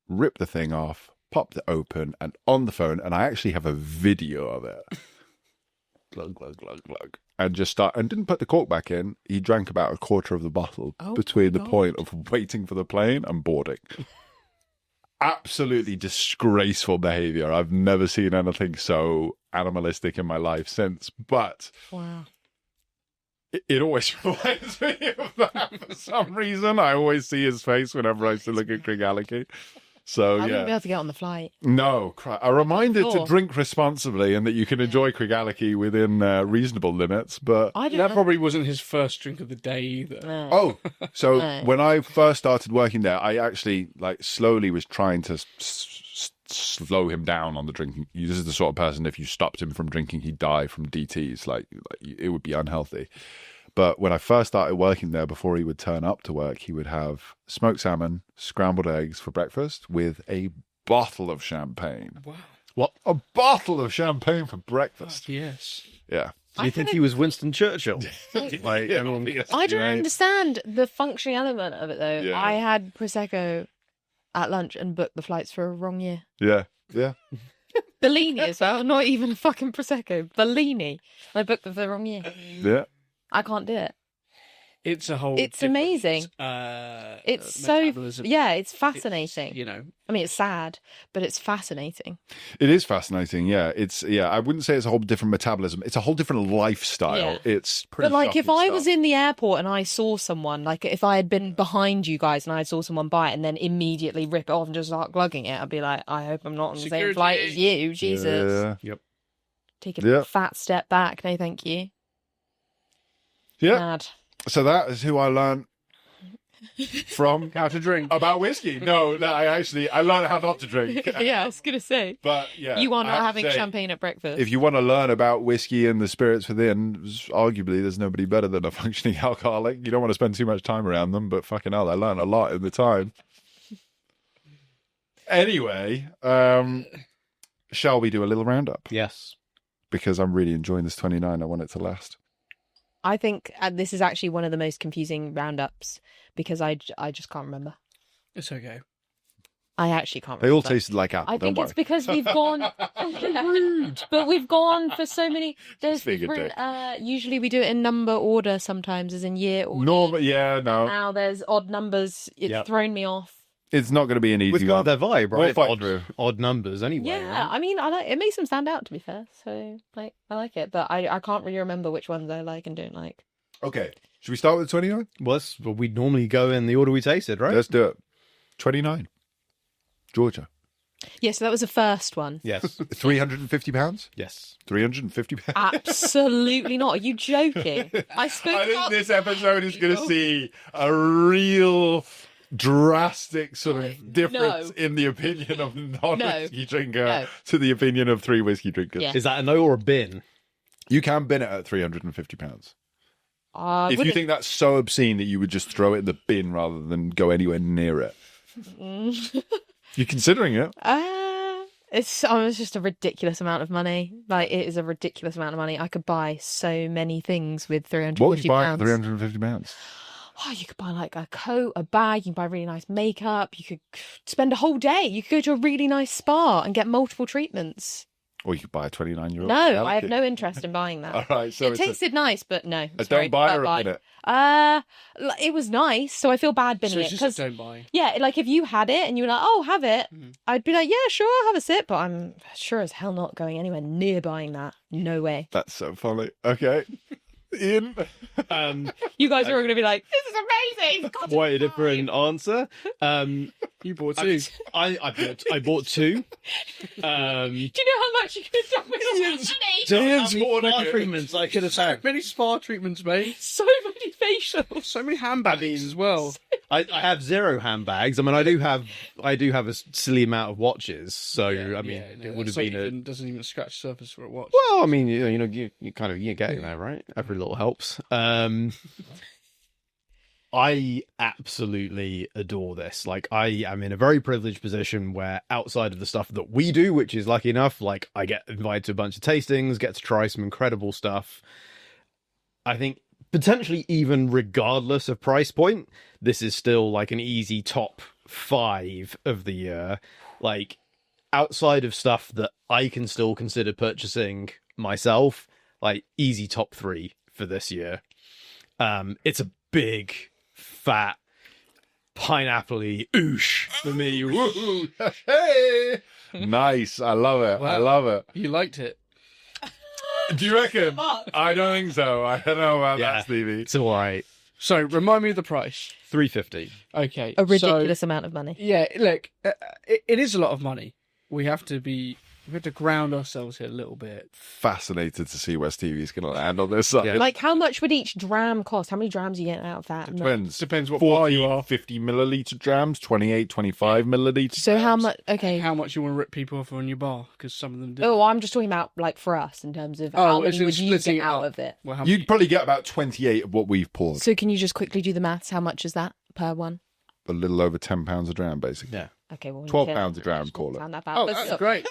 ripped the thing off, popped it open, and on the phone, and I actually have a video of it. Glug, glug, glug, glug. And didn't put the cork back in. He drank about a quarter of the bottle between the point of waiting for the plane and boarding. Absolutely disgraceful behavior. I've never seen anything so animalistic in my life since. But Wow. it always reminds me of that for some reason. I always see his face whenever I used to look at Craigellachie. So, I wouldn't be yeah. able to get on the flight. No, a reminder to Sure. drink responsibly and that you can enjoy Craigellachie within reasonable limits. But I don't That know. probably wasn't his first drink of the day either. No. oh, so No. when I first started working there, I actually slowly was trying to slow him down on the drinking. This is the sort of person, if you stopped him from drinking, he'd die from DTs. Like it would be unhealthy. But when I first started working there, before he would turn up to work, he would have smoked salmon, scrambled eggs for breakfast with a bottle of champagne. Wow. What? A bottle of champagne for breakfast? Yes. Yeah. Do you think he was Winston Churchill? Like everyone. I don't understand the functioning element of it, though. Yeah. I had Prosecco at lunch and booked the flights for a wrong year. Yeah. Yeah. Bellini as well, not even a fucking Prosecco. Bellini. I booked them for the wrong year. Yeah. I can't do it. It's a whole. It's different, amazing. It's so, metabolism. yeah, it's fascinating. You know, I mean, it's sad, but it's fascinating. It is fascinating. Yeah. I wouldn't say it's a whole different metabolism. It's a whole different lifestyle. Yeah. It's pretty But like, if shocking I stuff. was in the airport and I saw someone, like if I had been behind you guys and I saw someone buy it and then immediately rip it off and just start glugging it, I'd be like, I hope I'm not on the same Security. flight as you. Jesus. Yeah. Take a Yeah. fat step back. No, thank you. Yeah. Mad. So that is who I learned from how to drink. about whiskey. No, I learned how not to drink. Yeah, I was going to say. But yeah, You are I not have to having say, champagne at breakfast. If you want to learn about whiskey and the spirits within, arguably there's nobody better than a functioning alcoholic. You don't want to spend too much time around them, but fucking hell, I learned a lot in the time. Anyway, shall we do a little roundup? Yes. Because I'm really enjoying this 29. I want it to last. I think this is actually one of the most confusing roundups because I just can't remember. It's okay. I actually can't They remember. all tasted like apple. I think don't it's because we've gone, but we've gone for so many. There's Figured different. Usually we do it in number order. Sometimes as in year order. Normal, yeah, no. Now there's odd numbers. It's Yep. thrown me off. It's not going to be an easy With one. their vibe, We'll right? fight through. Odd numbers anyway. Yeah, right? I mean, I like it. Makes them stand out. To be fair, so like I like it, but I can't really remember which ones I like and don't like. Okay. Should we start with 29? Well, we normally go in the order we tasted, right? Let's do it. 29. Georgia. Yeah, so that was the first one. Yes. £350? Yes. £350? Absolutely not. Are you joking? I spoke I think about this episode is going to see a real drastic sort of difference in the opinion of non-whiskey drinker No. to the opinion of three whiskey drinkers. Yeah. Is that a no or a bin? You can bin it at £350. I If you wouldn't- think that's so obscene that you would just throw it in the bin rather than go anywhere near it. You're considering it. It's just a ridiculous amount of money. Like, it is a ridiculous amount of money. I could buy so many things with £350. What would you buy for £350? Oh, you could buy like a coat, a bag. You can buy really nice makeup. You could spend a whole day. You could go to a really nice spa and get multiple treatments. Or you could buy a 29-year-old. No, I have no interest in buying that. All right, so it tasted nice, but no. a sorry, don't buy but or a bin it? It was nice, so I feel bad binning So it it's just a because don't buy. yeah, like if you had it and you were like, "Oh, have it," I'd be like, "Yeah, sure, I'll have a sip," but I'm sure as hell not going anywhere near buying that. No way. That's so funny. Okay. Ian? You guys are all going to be like, "This is amazing." God, Quite a different answer. You bought two. I bought two. do you know how much you could have done with all that money? Damn, More spa treatments I could have had. many spa treatments, mate. So many facials. So many handbags as well. I have 0 handbags. I mean, I do have a silly amount of watches. So I mean, it would have been doesn't even scratch the surface for a watch. Well, I mean, you kind of getting there, right? Every little helps. I absolutely adore this. Like, I am in a very privileged position where outside of the stuff that we do, which is lucky enough, like I get invited to a bunch of tastings, get to try some incredible stuff. I think potentially even regardless of price point, this is still like an easy top 5 of the year. Like, outside of stuff that I can still consider purchasing myself, like easy top 3 for this year. It's a big, fat, pineapple-y oosh for me. Woo-hoo. Hey! Nice. I love it. I love it. You liked it. Do you reckon? I don't think so. I don't know about that, Stevie. It's all right. So, remind me of the price. $3.50. Okay. A ridiculous amount of money. Yeah, look, it is a lot of money. We have to ground ourselves here a little bit. Fascinated to see where Stevie's going to land on this side. Yeah. Like, how much would each dram cost? How many drams are you getting out of that? Depends what 40, bar you are. 50 milliliter drams, 28, 25 milliliter. So how much? Okay. How much you want to rip people off on your bar, because some of them do. Oh, I'm just talking about like for us in terms of how as many in would you splitting get it out up. of it. Well, how You'd probably get about 28 of what we've poured. So can you just quickly do the maths? How much is that per one? A little over £10 a dram, basically. Yeah. Okay, well, £12 a dram, call it. Sound that bad, Oh, but that's still. great.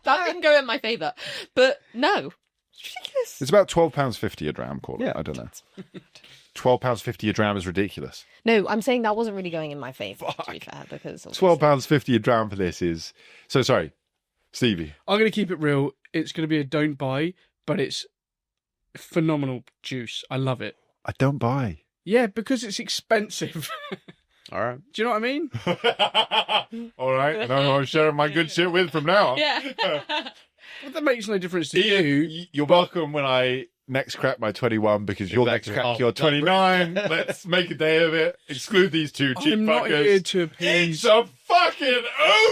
That didn't go in my favour. But no, it's ridiculous. It's about £12.50 a dram, call it. Yeah. I don't know. £12.50 a dram is ridiculous. No, I'm saying that wasn't really going in my favour, to be fair, because £12.50 a dram for this is... So, sorry, Stevie. I'm going to keep it real. It's going to be a don't buy, but it's phenomenal juice. I love it. I don't buy. Yeah, because it's expensive. All right. Do you know what I mean? All right. I know who I'm sharing my good shit with from now on. Yeah. But that makes no difference to you. Ian, you're welcome when I next crack my 21 because you'll next Exactly. crack your 29. Let's make a day of it. Exclude these two cheap I'm not fuckers. here to appease. It's a fucking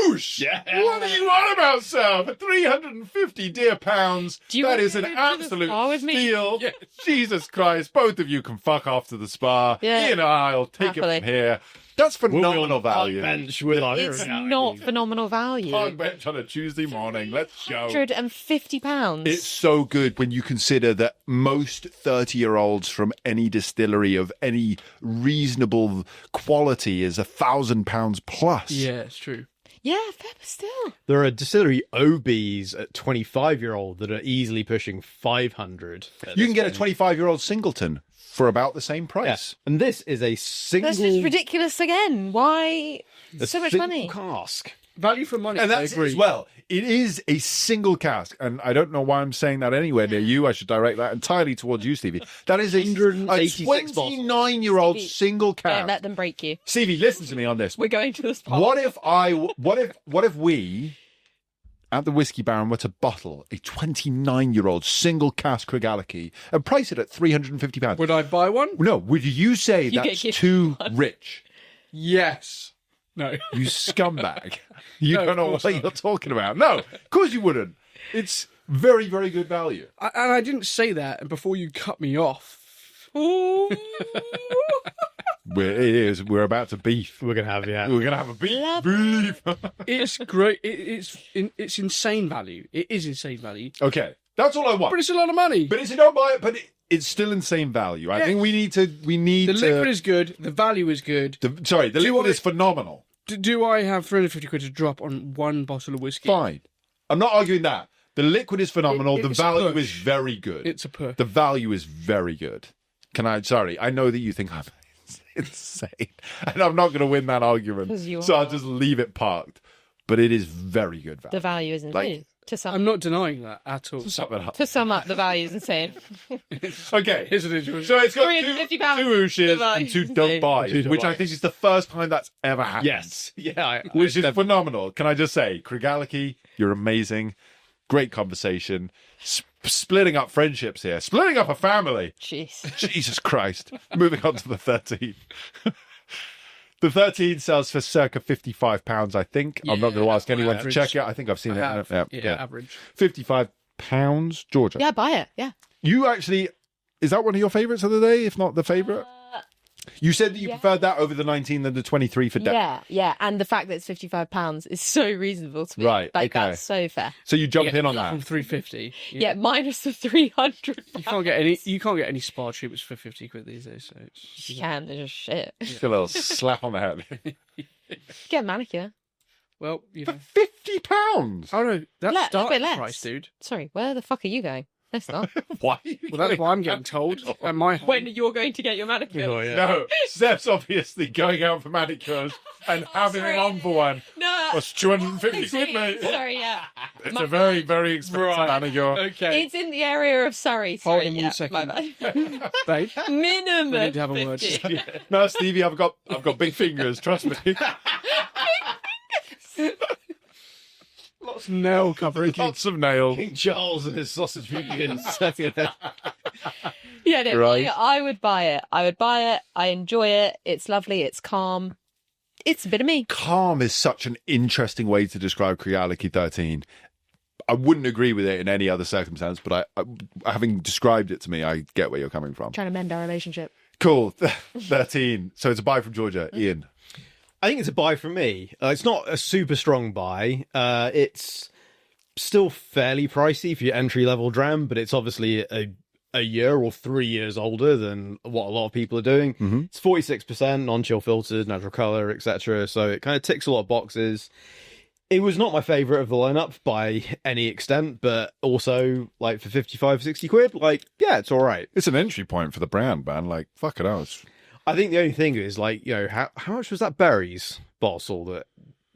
oosh! Yeah. What are you on about, sir? For 350 dear pounds, Do you that want is to an go to the absolute spa with me? steal. Yes. Jesus Christ, both of you can fuck off to the spa. Yeah. Ian and I'll take Happily. it from here. That's phenomenal value. Bench with our It's not phenomenal value. Park bench on a Tuesday morning. Let's go. £150. It's so good when you consider that most 30-year-olds from any distillery of any reasonable quality is £1,000 plus. Yeah, it's true. Yeah, fair, but still. There are distillery OBs at 25-year-old that are easily pushing 500. You can get a 25-year-old singleton for about the same price. Yes. And this is a single... That's just ridiculous again. Why a so much single money? cask. Value for money. And I that's it agree. as well. It is a single cask. And I don't know why I'm saying that anywhere near you. I should direct that entirely towards you, Stevie. That is a 186 bottles. 29-year-old single Don't cask. let them break you. Stevie, listen to me on this. We're going to the spa. What if we at the Whiskey Baron were to bottle a 29-year-old single cask Craigellachie and price it at £350? Would I buy one? No, would you say You that's get too rich? Yes. No. You scumbag. You No, don't know of what course not. you're talking about. No, of course you wouldn't. It's very, very good value. And I didn't say that, and before you cut me off. We're about to beef. We're going to have, yeah. We're going to have a beef. Love Beef. It's great. It's insane value. It is insane value. Okay, that's all I want. But it's a lot of money. But if you don't buy it, but it's still insane value. I Yeah. think we need the to. liquid is good. The value is good. The liquid is phenomenal. Do I have 350 quid to drop on one bottle of whiskey? Fine. I'm not arguing that. The liquid is phenomenal. The It's a value push. is very good. It's a push. The value is very good. Sorry, I know that you think I'm insane, and I'm not going to win that argument. 'Cause you So I'll are. just leave it parked. But it is very good value. The value is insane. I'm not denying that at all. To sum up, the value is insane. Okay, Here's an interesting. so it's got £350 two ooshes The and two value don't is buys, insane. which I think is the first time that's ever happened. Yes. Yeah. Which is phenomenal. Can I just say, Craigellachie, you're amazing. Great conversation. Splitting up friendships here. Splitting up a family. Jeez. Jesus Christ. Moving on to the 13. The 13 sells for circa £55, I think. I'm not going to ask anyone to average. check it. I think I've seen I it. have. Yeah. Average. £55. Georgia. Yeah, buy it. Yeah. You actually, is that one of your favourites of the day, if not the favourite? You said that you yeah. preferred that over the 19 than the 23 for depth. Yeah. And the fact that it's £55 is so reasonable to me. Right, Like, okay. that's so fair. So you jumped in on From that. 350. Yeah, minus the 300. You can't get any spa tubes for 50 quid these days. So it's, You can, they're just shit. Just a little slap on the head. Get a manicure. well, you know. £50? Oh no, that's A bit starting less. price, dude. Sorry, where the fuck are you going? Let's not. Why? Well, that's what I'm getting told at my home. When you're going to get your manicure. Oh, yeah. No, Steph's obviously going out for manicures and having sorry. an on for one. No. That's 250 quid, mate. Sorry, yeah. It's a very, very expensive manicure. Okay, It's in the area of Surrey. Hold Sorry, on yeah, 1 second. my bad. babe. Minimum. We need to have a word. 50. No, Stevie, I've got big fingers, trust me. Lots of nail coverage. Lots of nails. King Charles and his sausage vegans. Yeah, no, Right. I would buy it. I enjoy it. It's lovely. It's calm. It's a bit of me. Calm is such an interesting way to describe Craigellachie 13. I wouldn't agree with it in any other circumstance, but I having described it to me, I get where you're coming from. Trying to mend our relationship. Cool. 13. So it's a buy from Georgia. Ian. I think it's a buy from me. It's not a super strong buy. It's still fairly pricey for your entry level dram, but it's obviously a year or 3 years older than what a lot of people are doing. Mm-hmm. It's 46% non-chill filtered, natural color, etc. So it kind of ticks a lot of boxes. It was not my favorite of the lineup by any extent, but also like for 55, 60 quid, like, yeah, it's all right. It's an entry point for the brand, man. Like, fuck it out. I think the only thing is, like, you know, how much was that Berries bottle that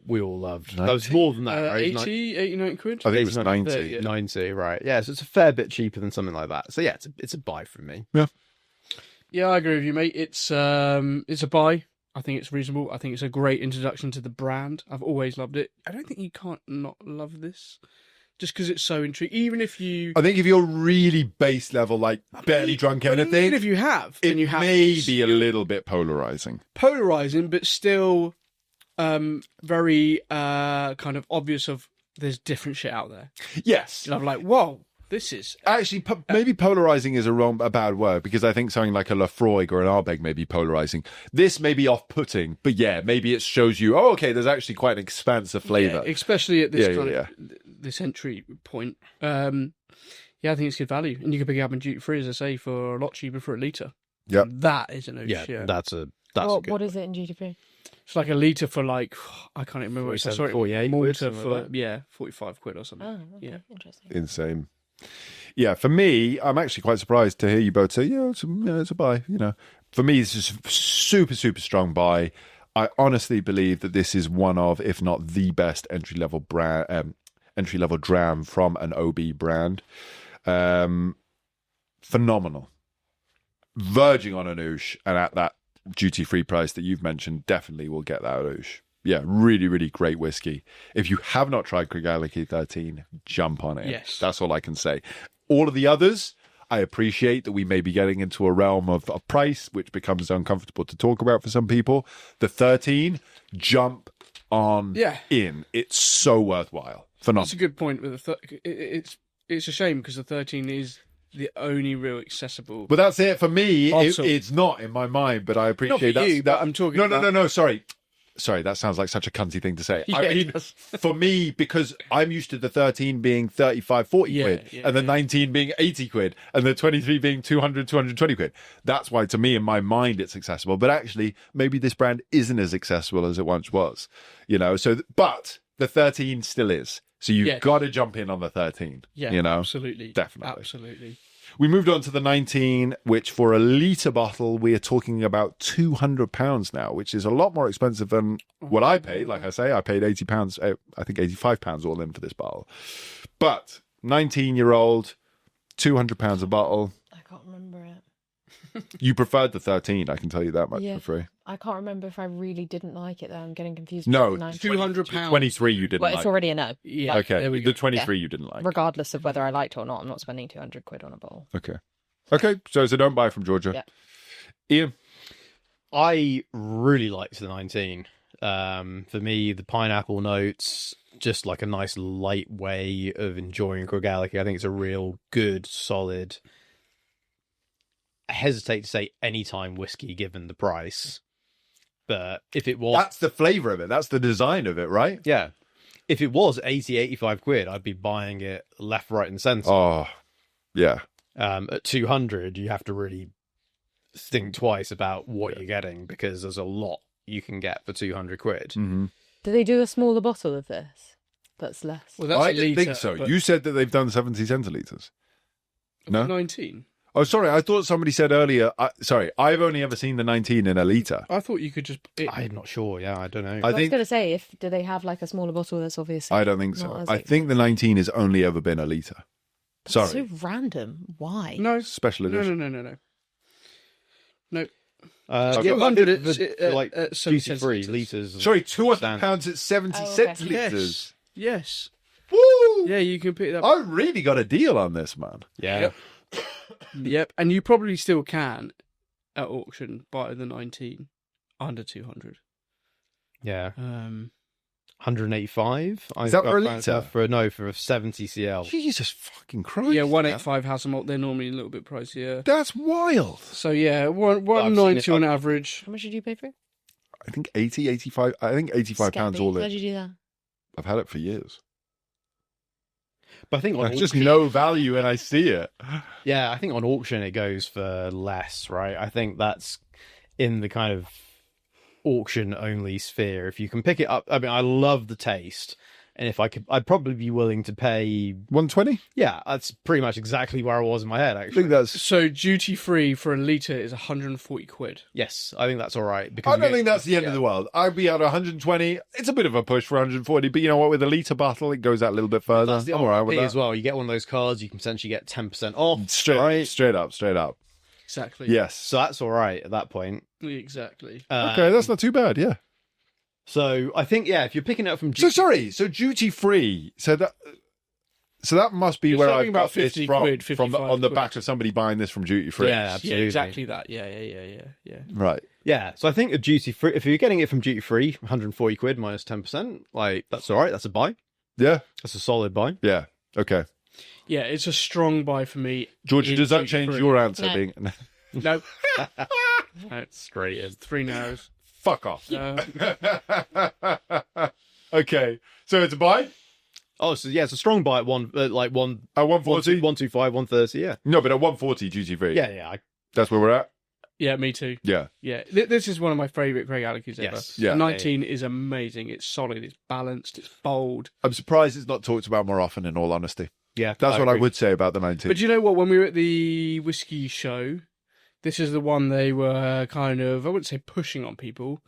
we all loved? That was more than that, right? 80, 90 quid. I think it was 90. 30. 90, right? Yeah, so it's a fair bit cheaper than something like that. So yeah, it's a buy from me. Yeah, I agree with you, mate. It's a buy. I think it's reasonable. I think it's a great introduction to the brand. I've always loved it. I don't think you can't not love this, just because it's so intriguing. Even if you, I think if you're really base level, like barely drunk anything, even if you have, it then you have may be a little bit polarizing. polarizing, but still, very kind of obvious. Of there's different shit out there. Yes. And I'm like, whoa, this is Actually, maybe polarizing is a bad word, because I think something like a Lafroig or an Ardbeg may be polarizing. This may be off-putting, but yeah, maybe it shows you, oh, okay, there's actually quite an expansive flavour. yeah, especially at this Yeah, kind yeah, of this entry point. Yeah, I think it's good value, and you can pick it up in duty free, as I say, for a lot cheaper for a litre. Yep. That is an ocean. Yeah, that's a good. What is it in duty free? It's like a litre for like I can't even remember. What it's 47, sorry, 48 Malta quid, something for like that. 45 quid or something. Oh, okay. Yeah. Interesting. Insane. Yeah, for me, I'm actually quite surprised to hear you both say, yeah, it's a buy. You know, for me, this is a super, super strong buy. I honestly believe that this is one of, if not the best entry level dram from an OB brand. Phenomenal, verging on an oosh, and at that duty free price that you've mentioned, definitely will get that oosh. Yeah, really, really great whiskey. If you have not tried Craigellachie 13, jump on it. Yes. That's all I can say. All of the others, I appreciate that we may be getting into a realm of a price, which becomes uncomfortable to talk about for some people. The 13, jump on in. It's so worthwhile. Phenomenal. That's a good point. With it's a shame because the 13 is the only real accessible. But that's it for me. Also- It's not in my mind, but I appreciate Not for that. you, but I'm talking No, about- no. Sorry, that sounds like such a cunty thing to say. Yeah, I it mean, does. for me, because I'm used to the 13 being 35, 40 quid, and the 19 being 80 quid, and the 23 being 200, 220 quid. That's why, to me, in my mind, it's accessible. But actually, maybe this brand isn't as accessible as it once was. You know, but the 13 still is. So you've Yeah. got to jump in on the 13. Yeah, you know, absolutely. definitely. Absolutely. We moved on to the 19, which for a litre bottle, we are talking about £200 now, which is a lot more expensive than what I paid. Like I say, I paid £80, I think £85 all in for this bottle. But 19-year-old, £200 a bottle. I can't remember it. You preferred the 13, I can tell you that much Yeah. for free. I can't remember if I really didn't like it though. I'm getting confused. No, with the 9. £200. 23 you didn't Well, like. it's already a no. Yeah. Okay, There we go. the 23 you didn't like. Regardless of whether I liked it or not, I'm not spending 200 quid on a bottle. Okay, so don't buy from Georgia. Yeah. Ian? I really liked the 19. For me, the pineapple notes, just like a nice light way of enjoying Craigellachie. I think it's a real good, solid. I hesitate to say anytime whiskey given the price, but if it was, That's the flavour of it. That's the design of it, right? yeah, if it was 80, 85 quid, I'd be buying it left, right, and centre. Oh, yeah. At 200, you have to really think twice about what you're getting because there's a lot you can get for 200 quid. Mm-hmm. Do they do a smaller bottle of this? That's less. Well, that's I a didn't litre, think so. but- You said that they've done 70 centilitres. No? 19. Oh, sorry. I thought somebody said earlier. Sorry, I've only ever seen the 19 in a litre. I thought you could just. I'm not sure. Yeah, I don't know. I I was think. going to say, do they have like a smaller bottle that's obviously... I don't think not so. as I think the 19 has only ever been a litre. Sorry. So random. Why? No. Special No, edition. no. No. Yeah, 200 for like at duty free 70 litres. Sorry, £200 Stand. at 70 Oh, okay. centilitres. Yes. Woo! Yeah, you can pick it up. I really got a deal on this, man. Yeah. Yep. Yep. And you probably still can at auction buy the 19 under 200. Yeah. 185. 185. Is that for a litre? For a 70 cl. Jesus fucking Christ. Yeah, 185 has them. They're normally a little bit pricier. That's wild. So yeah, I've 190 seen it. on average. How much did you pay for it? I think 80, 85. I think £85 all How'd in. you do that? I've had it for years. But I think on There's just auction, no value and I see it. yeah, I think on auction it goes for less, right? I think that's in the kind of auction only sphere. If you can pick it up, I mean, I love the taste, and if I could, I'd probably be willing to pay. 120? Yeah, that's pretty much exactly where I was in my head. I Actually, think that's. So duty free for a litre is 140 quid. yes, I think that's all right. Because I you don't get- think that's the end of the world. I'd be at 120. It's a bit of a push for 140, but you know what? With a litre bottle, it goes that little bit further. That's the I'm all right with RP that. as well. You get one of those cards, you can potentially get 10% off. Straight up. Exactly. Yes. So that's all right at that point. Exactly. Okay, that's not too bad. Yeah. So I think if you're picking it up from So sorry. So duty free. So that must be You're where talking I about got this 50 from. quid, From 55 on the quid. back of somebody buying this from duty free. Yeah, Yeah, absolutely. exactly that. Yeah. Right. Yeah, so I think a duty free, if you're getting it from duty free, 140 quid minus 10%, like that's all right. That's a buy. Yeah. That's a solid buy. Yeah. Okay. Yeah, it's a strong buy for me. Georgia, in does that duty change free. your answer? No. Being No. No. Straight in. 3 no's. fuck off. Uh, Okay. So it's a buy Oh, so yeah, it's a strong buy at one, like one, at 140. 125, 130. Yeah, No, but at 140 duty free. yeah. That's where we're at. yeah, me too. Yeah. Yeah, this is one of my favourite Craigellachie's ever. Yes. Yeah. 19 is amazing. It's solid. It's balanced. It's bold. I'm surprised it's not talked about more often. In all honesty, Yeah, that's what I agree. would say about the 19. But you know what? When we were at the whiskey show, this is the one they were kind of, I wouldn't say pushing on people,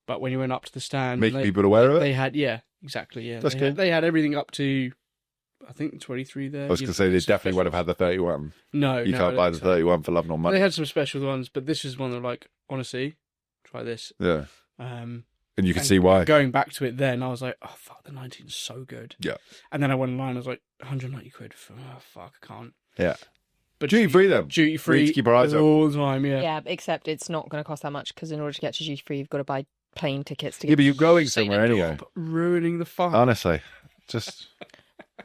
but when you went up to the stand, Make people aware of it. they had, yeah, exactly, yeah. That's they cool. Had, they had everything up to, I think, 23 there. I was going to say they definitely would have had the 31. No, You no, can't I buy don't the think so. 31 for love nor money. They had some special ones, but this is one that, like, honestly, try this. Yeah. Um, And you can and see why. Going back to it then, I was like, oh, fuck, the 19 is so good. Yeah. And then I went online, I was like, 190 quid. Oh, fuck, I can't. Yeah. But Duty free then. duty We need free to keep our eyes open. all the time, yeah. Yeah, except it's not going to cost that much because in order to get to duty free, you've got to buy plane tickets to get Yeah, but you're going somewhere anyway. Ruining the fun. Honestly. Just.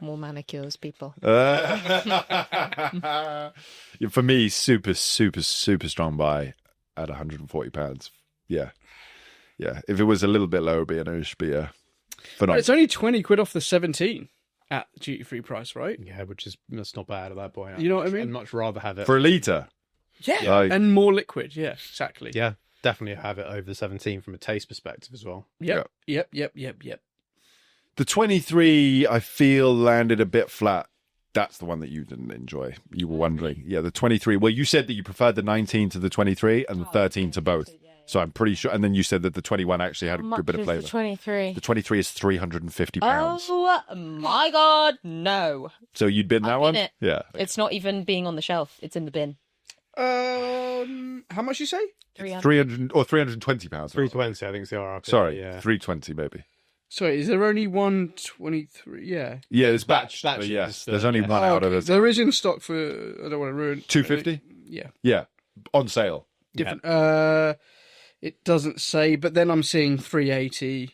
more manicures, people. Yeah, for me, super strong buy at £140. Yeah. Yeah. If it was a little bit lower, it'd be a But phenomenal. it's only 20 quid off the 17 at duty free price, right? Yeah, that's not bad at that point. You know what I mean? I'd much rather have it. For a litre. Yeah. Like- And more liquid, yeah, exactly. Yeah, definitely have it over the 17 from a taste perspective as well. Yep. The 23, I feel, landed a bit flat. That's the one that you didn't enjoy. You were wondering. Yeah, the 23. Well, you said that you preferred the 19 to the 23 and the 13 to both. So I'm pretty sure. And then you said that the 21 actually had a good bit of flavour. The 23. The 23 is £350. Oh my God, no. So you'd bid that one? It. Yeah. It's not even being on the shelf. It's in the bin. How much you say? 300 or £320. 320, I think it's the RRP. Sorry, yeah. 320 maybe. Sorry, is there only 123? Yeah. Yeah, there's batch. Batch But is yes, the- there's only yeah. one out of it. There is in stock for, I don't want to ruin... 250? Yeah. Yeah, on sale. Different. It doesn't say, but then I'm seeing 380,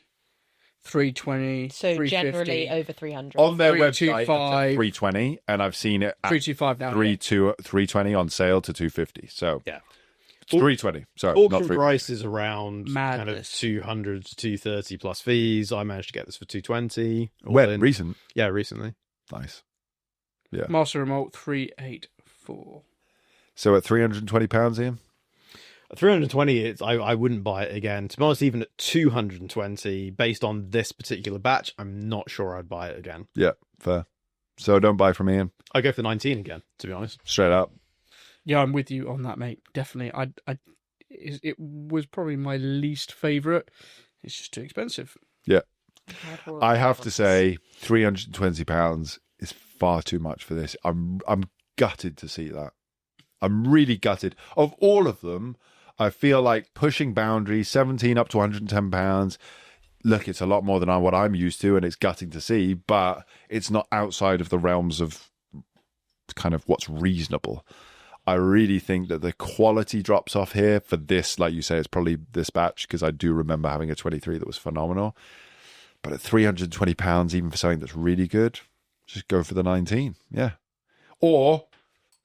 320, So 350, generally over 300. On their 325. website, it's 320, and I've seen it at 325 now. 320 on sale to 250. So Yeah. 320. Sorry, not Auction 3. price is around kind of Madness. 200 to 230 plus fees. I managed to get this for 220. all When in. recent? Yeah, recently. Nice. Master Remote 384. So at £320, Ian. At 320, I wouldn't buy it again. To be honest, even at 220, based on this particular batch, I'm not sure I'd buy it again. Yeah, fair. So don't buy from Ian. I'd go for the 19 again, to be honest. Straight up. Yeah, I'm with you on that, mate. Definitely. It was probably my least favourite. It's just too expensive. Yeah. I have to say, £320 is far too much for this. I'm gutted to see that. I'm really gutted. Of all of them, I feel like pushing boundaries, 17 up to £110. Look, it's a lot more than what I'm used to, and it's gutting to see, but it's not outside of the realms of kind of what's reasonable. I really think that the quality drops off here for this, like you say, it's probably this batch, because I do remember having a 23 that was phenomenal. But at £320, even for something that's really good, just go for the 19. Yeah. Or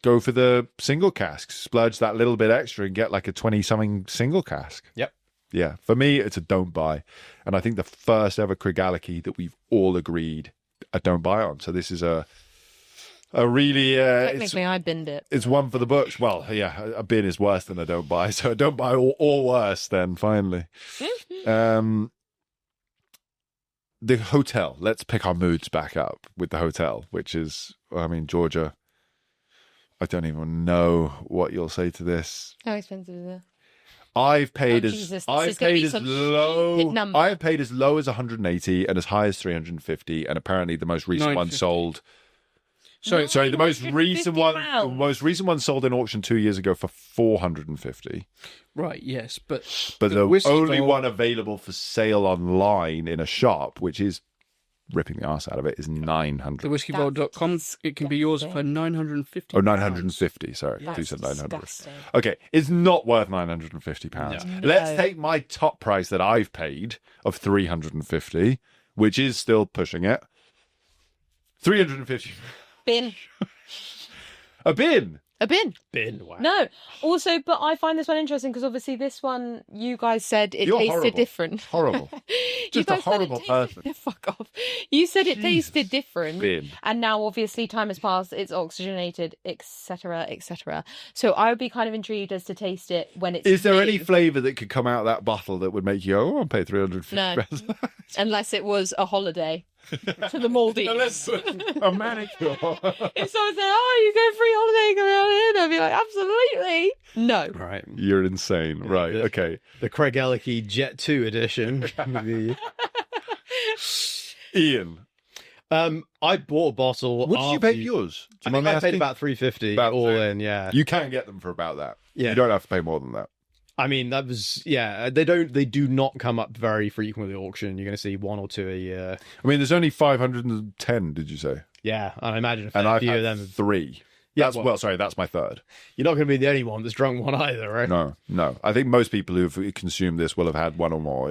go for the single cask. Splurge that little bit extra and get like a 20-something single cask. Yep. Yeah. For me, it's a don't buy. And I think the first ever Craigellachie that we've all agreed a don't buy on. So this is a really... Technically, I binned it. It's one for the books. Well, yeah, a bin is worse than a don't buy. So a don't buy or worse then, finally. The hotel. Let's pick our moods back up with the hotel, which is, I mean, Georgia, I don't even know what you'll say to this. How expensive is it? I've paid Jesus, this I've is gonna paid be as some low stupid number. I have paid as low as 180 and as high as 350, and apparently the most recent one 950. sold. Sorry, the most recent one, the most recent one sold in auction 2 years ago for 450. Right, yes, but The Whiskey only Vault- one available for sale online in a shop, which is ripping the arse out of it, is 900. the whiskeyvault.com, it can be yours for 950. Oh, 950. Sorry, That's you said 900. disgusting. Okay, it's not worth £950. No. Let's No. take my top price that I've paid of 350, which is still pushing it. 350. Bin. A bin. A bin. Bin, wow. No. Also, but I find this one interesting because obviously this one, you guys said it You're tasted horrible. different. Horrible. You Just a guys said it horrible tasted- person. Fuck off. You said it Jesus. tasted different. Bin. And now obviously time has passed, it's oxygenated, etc., etc. So I would be kind of intrigued as to taste it when it's Is there any new, flavour that could come out of that bottle that would make you go, oh, I'll pay 350 No. unless it was a holiday to the Maldives. Unless a manicure. If someone said, "Oh, you go free holiday, go around here," I'd be like, "Absolutely, no." Right. You're insane. Right, the- okay. The Craigellachie Jet 2 edition. The- Ian, I bought a bottle. what did you pay for yours? Do I you mind think me I paid asking? about 350 About all three. in, yeah. You can get them for about that. Yeah. You don't have to pay more than that. I mean, that was, yeah, they do not come up very frequently at auction. You're going to see one or two a year. I mean, there's only 510, did you say? Yeah, and I imagine a And fair I've few had of them. three. Yeah, That's, sorry, that's my third. You're not going to be the only one that's drunk one either, right? No. I think most people who've consumed this will have had one or more.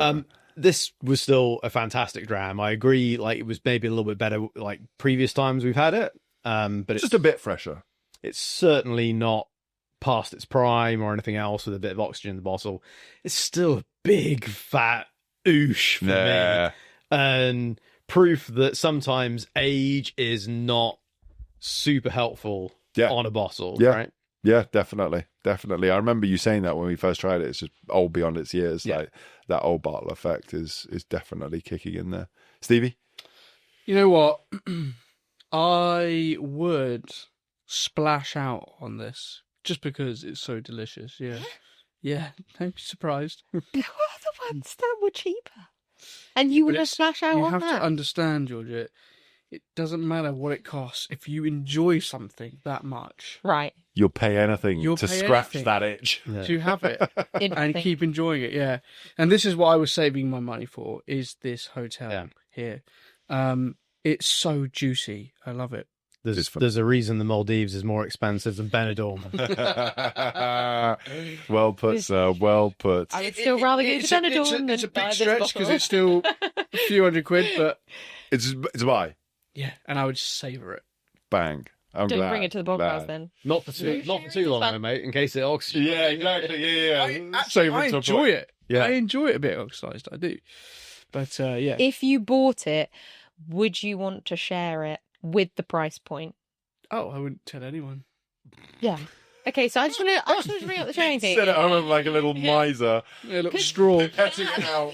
This was still a fantastic dram. I agree, like, it was maybe a little bit better, like, previous times we've had it. But it's just a bit fresher. It's certainly not past its prime or anything else with a bit of oxygen in the bottle. It's still a big, fat oosh for me. And proof that sometimes age is not super helpful on a bottle, right? Yeah, definitely. I remember you saying that when we first tried it. It's just old beyond its years. Yeah. Like that old bottle effect is definitely kicking in there. Stevie? You know what? I would splash out on this just because it's so delicious. Yeah. Yeah. Don't be surprised. There were other ones that were cheaper. And you But want to it's- splash out You on have that? to understand, Georgia. It doesn't matter what it costs. If you enjoy something that much, Right. You'll pay anything You'll to pay scratch anything. that itch. Yeah. to have it and Interesting. keep enjoying it, yeah. And this is what I was saving my money for, is this hotel Yeah. here. It's so juicy. I love it. It's fun. There's a reason the Maldives is more expensive than Benidorm. Well put, sir. Well put. I would still rather go to It's Benidorm a than buy big this stretch because bottle. it's still a few £100, but It's a buy. yeah, and I would savour it. Bang. I'm Don't glad. bring it to the podcast glad. then. Not for too long, Fun. though, mate. In case it oxygen. Yeah, exactly. Yeah. I enjoy it. Yeah. I enjoy it a bit oxidised. I do. But yeah, If you bought it, would you want to share it with the price point? I wouldn't tell anyone. Yeah. Okay, so I just want to bring up the sharing thing. Sit at home like a little miser. A little straw. Petting it out.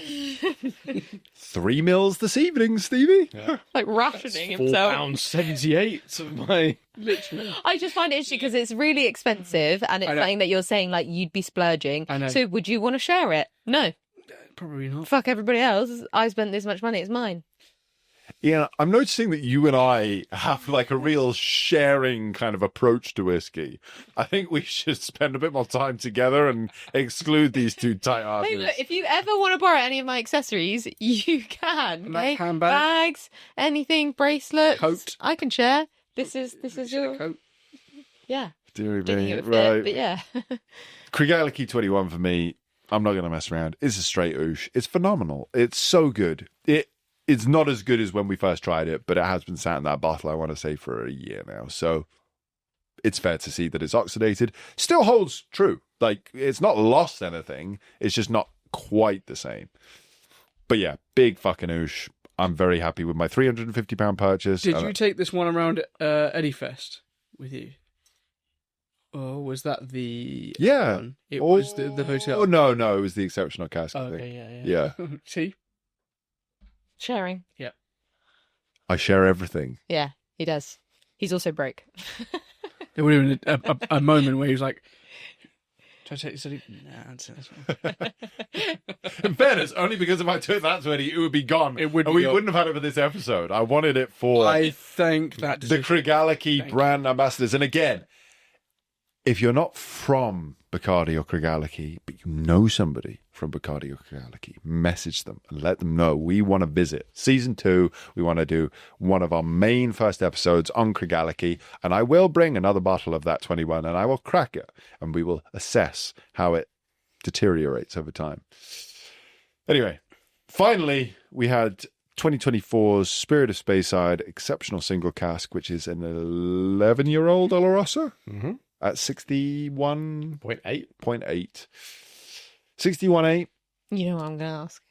3 meals this evening, Stevie. Like rationing himself. £4.78 of my. Literally. I just find it interesting because it's really expensive and it's I know. something that you're saying like you'd be splurging. I know. So would you want to share it? No. Probably not. Fuck everybody else. I spent this much money. It's mine. Yeah, I'm noticing that you and I have like a real sharing kind of approach to whiskey. I think we should spend a bit more time together and exclude these two tight Hey, asses. look, if you ever want to borrow any of my accessories, you can. Nice Okay? handbag. Bags, anything, bracelets. Coat. I can share. This is your Coat. yeah. Dear Didn't me. give a fit, Right. but yeah. Craigellachie 21 for me. I'm not going to mess around. It's a straight oosh. It's phenomenal. It's so good. It's not as good as when we first tried it, but it has been sat in that bottle, I want to say, for a year now. So it's fair to see that it's oxidated. Still holds true. Like, it's not lost anything. It's just not quite the same. But yeah, big fucking oosh. I'm very happy with my £350 purchase. Did you take this one around Eddyfest with you? Or was that the Yeah. one? It was the hotel. Oh, no, it was the exceptional cask. Oh, I think. okay, yeah. See? Sharing. I share everything. Yeah, he does. He's also broke. There would have been a moment where he was like, "Do I take this?" Nah, I'd say this one. In fairness, only because if I took that to Eddie, it would be gone. It would and be we gone. wouldn't have had it for this episode. I wanted it for I think that the decision. Craigellachie Thank brand ambassadors. And again, if you're not from Bacardi or Craigellachie, but you know somebody from Bacardi or Craigellachie, message them and let them know we want to visit. Season 2, we want to do one of our main first episodes on Craigellachie, and I will bring another bottle of that 21 and I will crack it and we will assess how it deteriorates over time. Anyway, finally, we had 2024's Spirit of Speyside Exceptional Single Cask, which is an 11-year-old Oloroso Mm-hmm. at 61.8. 0.8. 61.8. You know what I'm going to ask.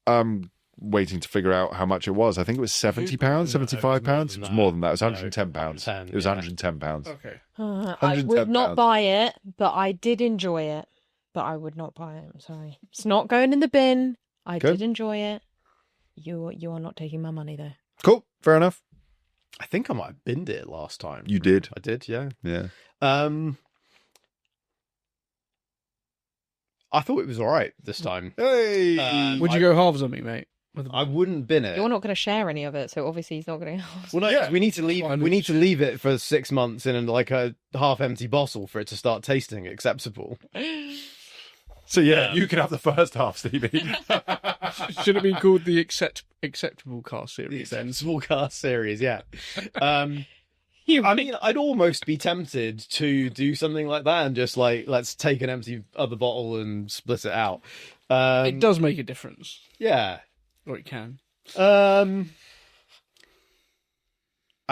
I'm waiting to figure out how much it was. I think it was £70, £75. It was more than that. It was £110. It was £110. Okay. I would not £110. buy it, but I did enjoy it. But I would not buy it. I'm sorry. It's not going in the bin. I Good. did enjoy it. You are not taking my money though. Cool. Fair enough. I think I might have binned it last time. You did. I did, yeah. Yeah. I thought it was all right this time. Hey. Would you go halves on me, mate? I wouldn't bin it. You're not going to share any of it, so obviously he's not going to. Well, no, Yeah. 'cause we need to leave. Fine. We need to leave it for 6 months in like a half-empty bottle for it to start tasting acceptable. So yeah, you can have the first half, Stevie. Should it be called the acceptable cast series then? Small cast series, yeah. I You mean, I'd almost be tempted to do something like that and just like let's take an empty other bottle and split it out. It does make a difference, Yeah. or it can. I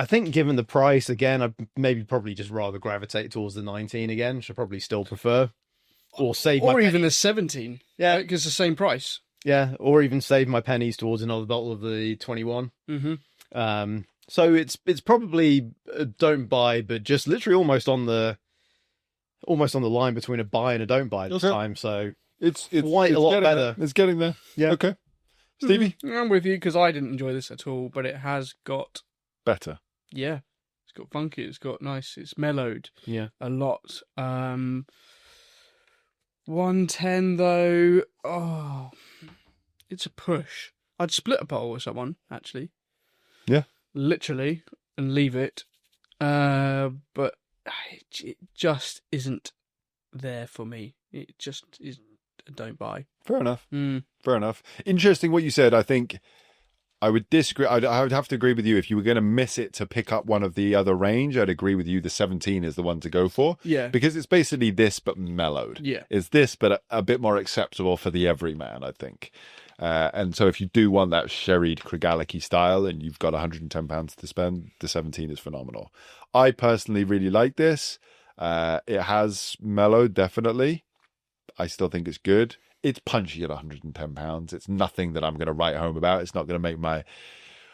think given the price, again, I'd probably just rather gravitate towards the 19 again, which I probably still prefer. Or save Or my even the 17. Yeah. Because it's the same price. yeah, or even save my pennies towards another bottle of the 21. Mm-hmm. So it's probably don't buy, but just literally almost on the line between a buy and a don't buy this Okay. time. So It's Quite a lot getting better. there. It's getting there. Yeah. Okay. Stevie? I'm with you because I didn't enjoy this at all, but it has got, Better. yeah, it's got funky, it's got nice, it's mellowed Yeah. a lot. 110 though, oh, it's a push. I'd split a bottle with someone, actually. Yeah. Literally, and leave it. But it just isn't there for me. It just is. Don't buy. Fair enough. Mm. Fair enough. Interesting what you said. I think I would disagree. I would have to agree with you. If you were going to miss it to pick up one of the other range, I'd agree with you. The 17 is the one to go for. Yeah. Because it's basically this, but mellowed. Yeah. It's this, but a bit more acceptable for the everyman, I think. And so if you do want that sherried Craigellachie style and you've got £110 to spend, the 17 is phenomenal. I personally really like this. It has mellowed, definitely. I still think it's good. It's punchy at £110. It's nothing that I'm going to write home about. It's not going to make my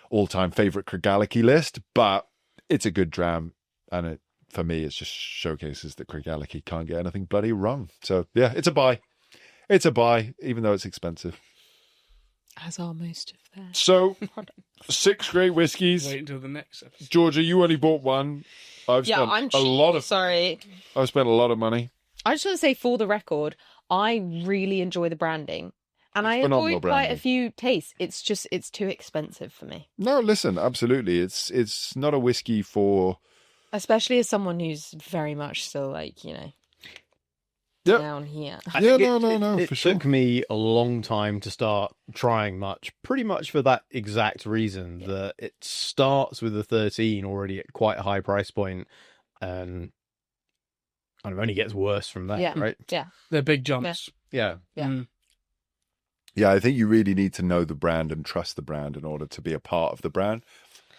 all-time favourite Craigellachie list, but it's a good dram. And it, for me, it just showcases that Craigellachie can't get anything bloody wrong. So, yeah, it's a buy. It's a buy, even though it's expensive. As are most of theirs. So, 6 great whiskies. Wait until the next episode. Georgia, you only bought one. I've spent I'm a lot of. sorry. I've spent a lot of money. I just want to say, for the record, I really enjoy the branding, and I phenomenal avoid quite branding. a few tastes. It's just it's too expensive for me, No, listen, absolutely. It's not a whiskey for. especially as someone who's very much still like Yep. down here. Yeah, think no, it for sure. took me a long time to start trying much, pretty much for that exact reason that it starts with the 13 already at quite a high price point, and kind of only gets worse from there, Yeah. right? Yeah, They're big jumps. Yeah. Yeah. Mm. Yeah, I think you really need to know the brand and trust the brand in order to be a part of the brand.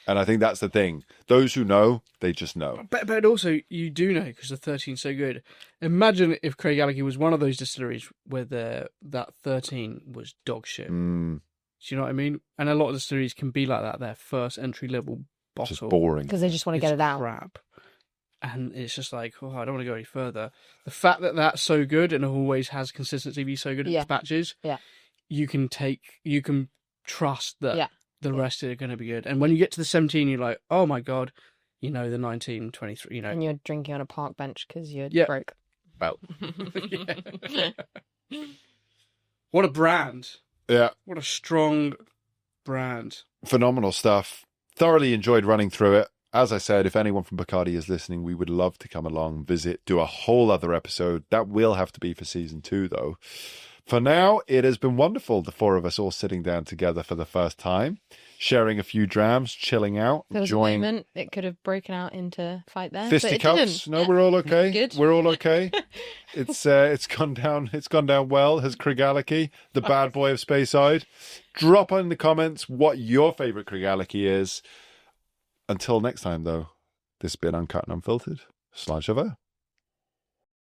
And I think that's the thing. Those who know, they just know. But also, you do know because the 13's so good. Imagine if Craigellachie was one of those distilleries where that 13 was dog shit. Mm, Do you know what I mean? And a lot of distilleries can be like that. Their first entry level bottle. just boring. because they just want to It's get it out. crap. And it's just like, oh, I don't want to go any further. The fact that that's so good and always has consistency be so good at Yeah. its batches, Yeah. you can trust that Yeah. the rest are going to be good. And when you get to the 17, you're like, oh my God, the 19, 23, And you're drinking on a park bench because you're Yeah. broke. Well, What a brand. Yeah, What a strong brand. phenomenal stuff. Thoroughly enjoyed running through it. As I said, if anyone from Bacardi is listening, we would love to come along, visit, do a whole other episode. That will have to be for season 2, though. For now, it has been wonderful, the four of us all sitting down together for the first time, sharing a few drams, chilling out, There was enjoying a moment it could have broken out into fight there, but it fisticuffs. didn't. No, we're all okay. Good. We're all okay. It's gone down. It's gone down well. Has Craigellachie, the bad boy of Speyside? Drop in the comments what your favourite Craigellachie is. Until next time, though, this has been Uncut and Unfiltered. Slide over.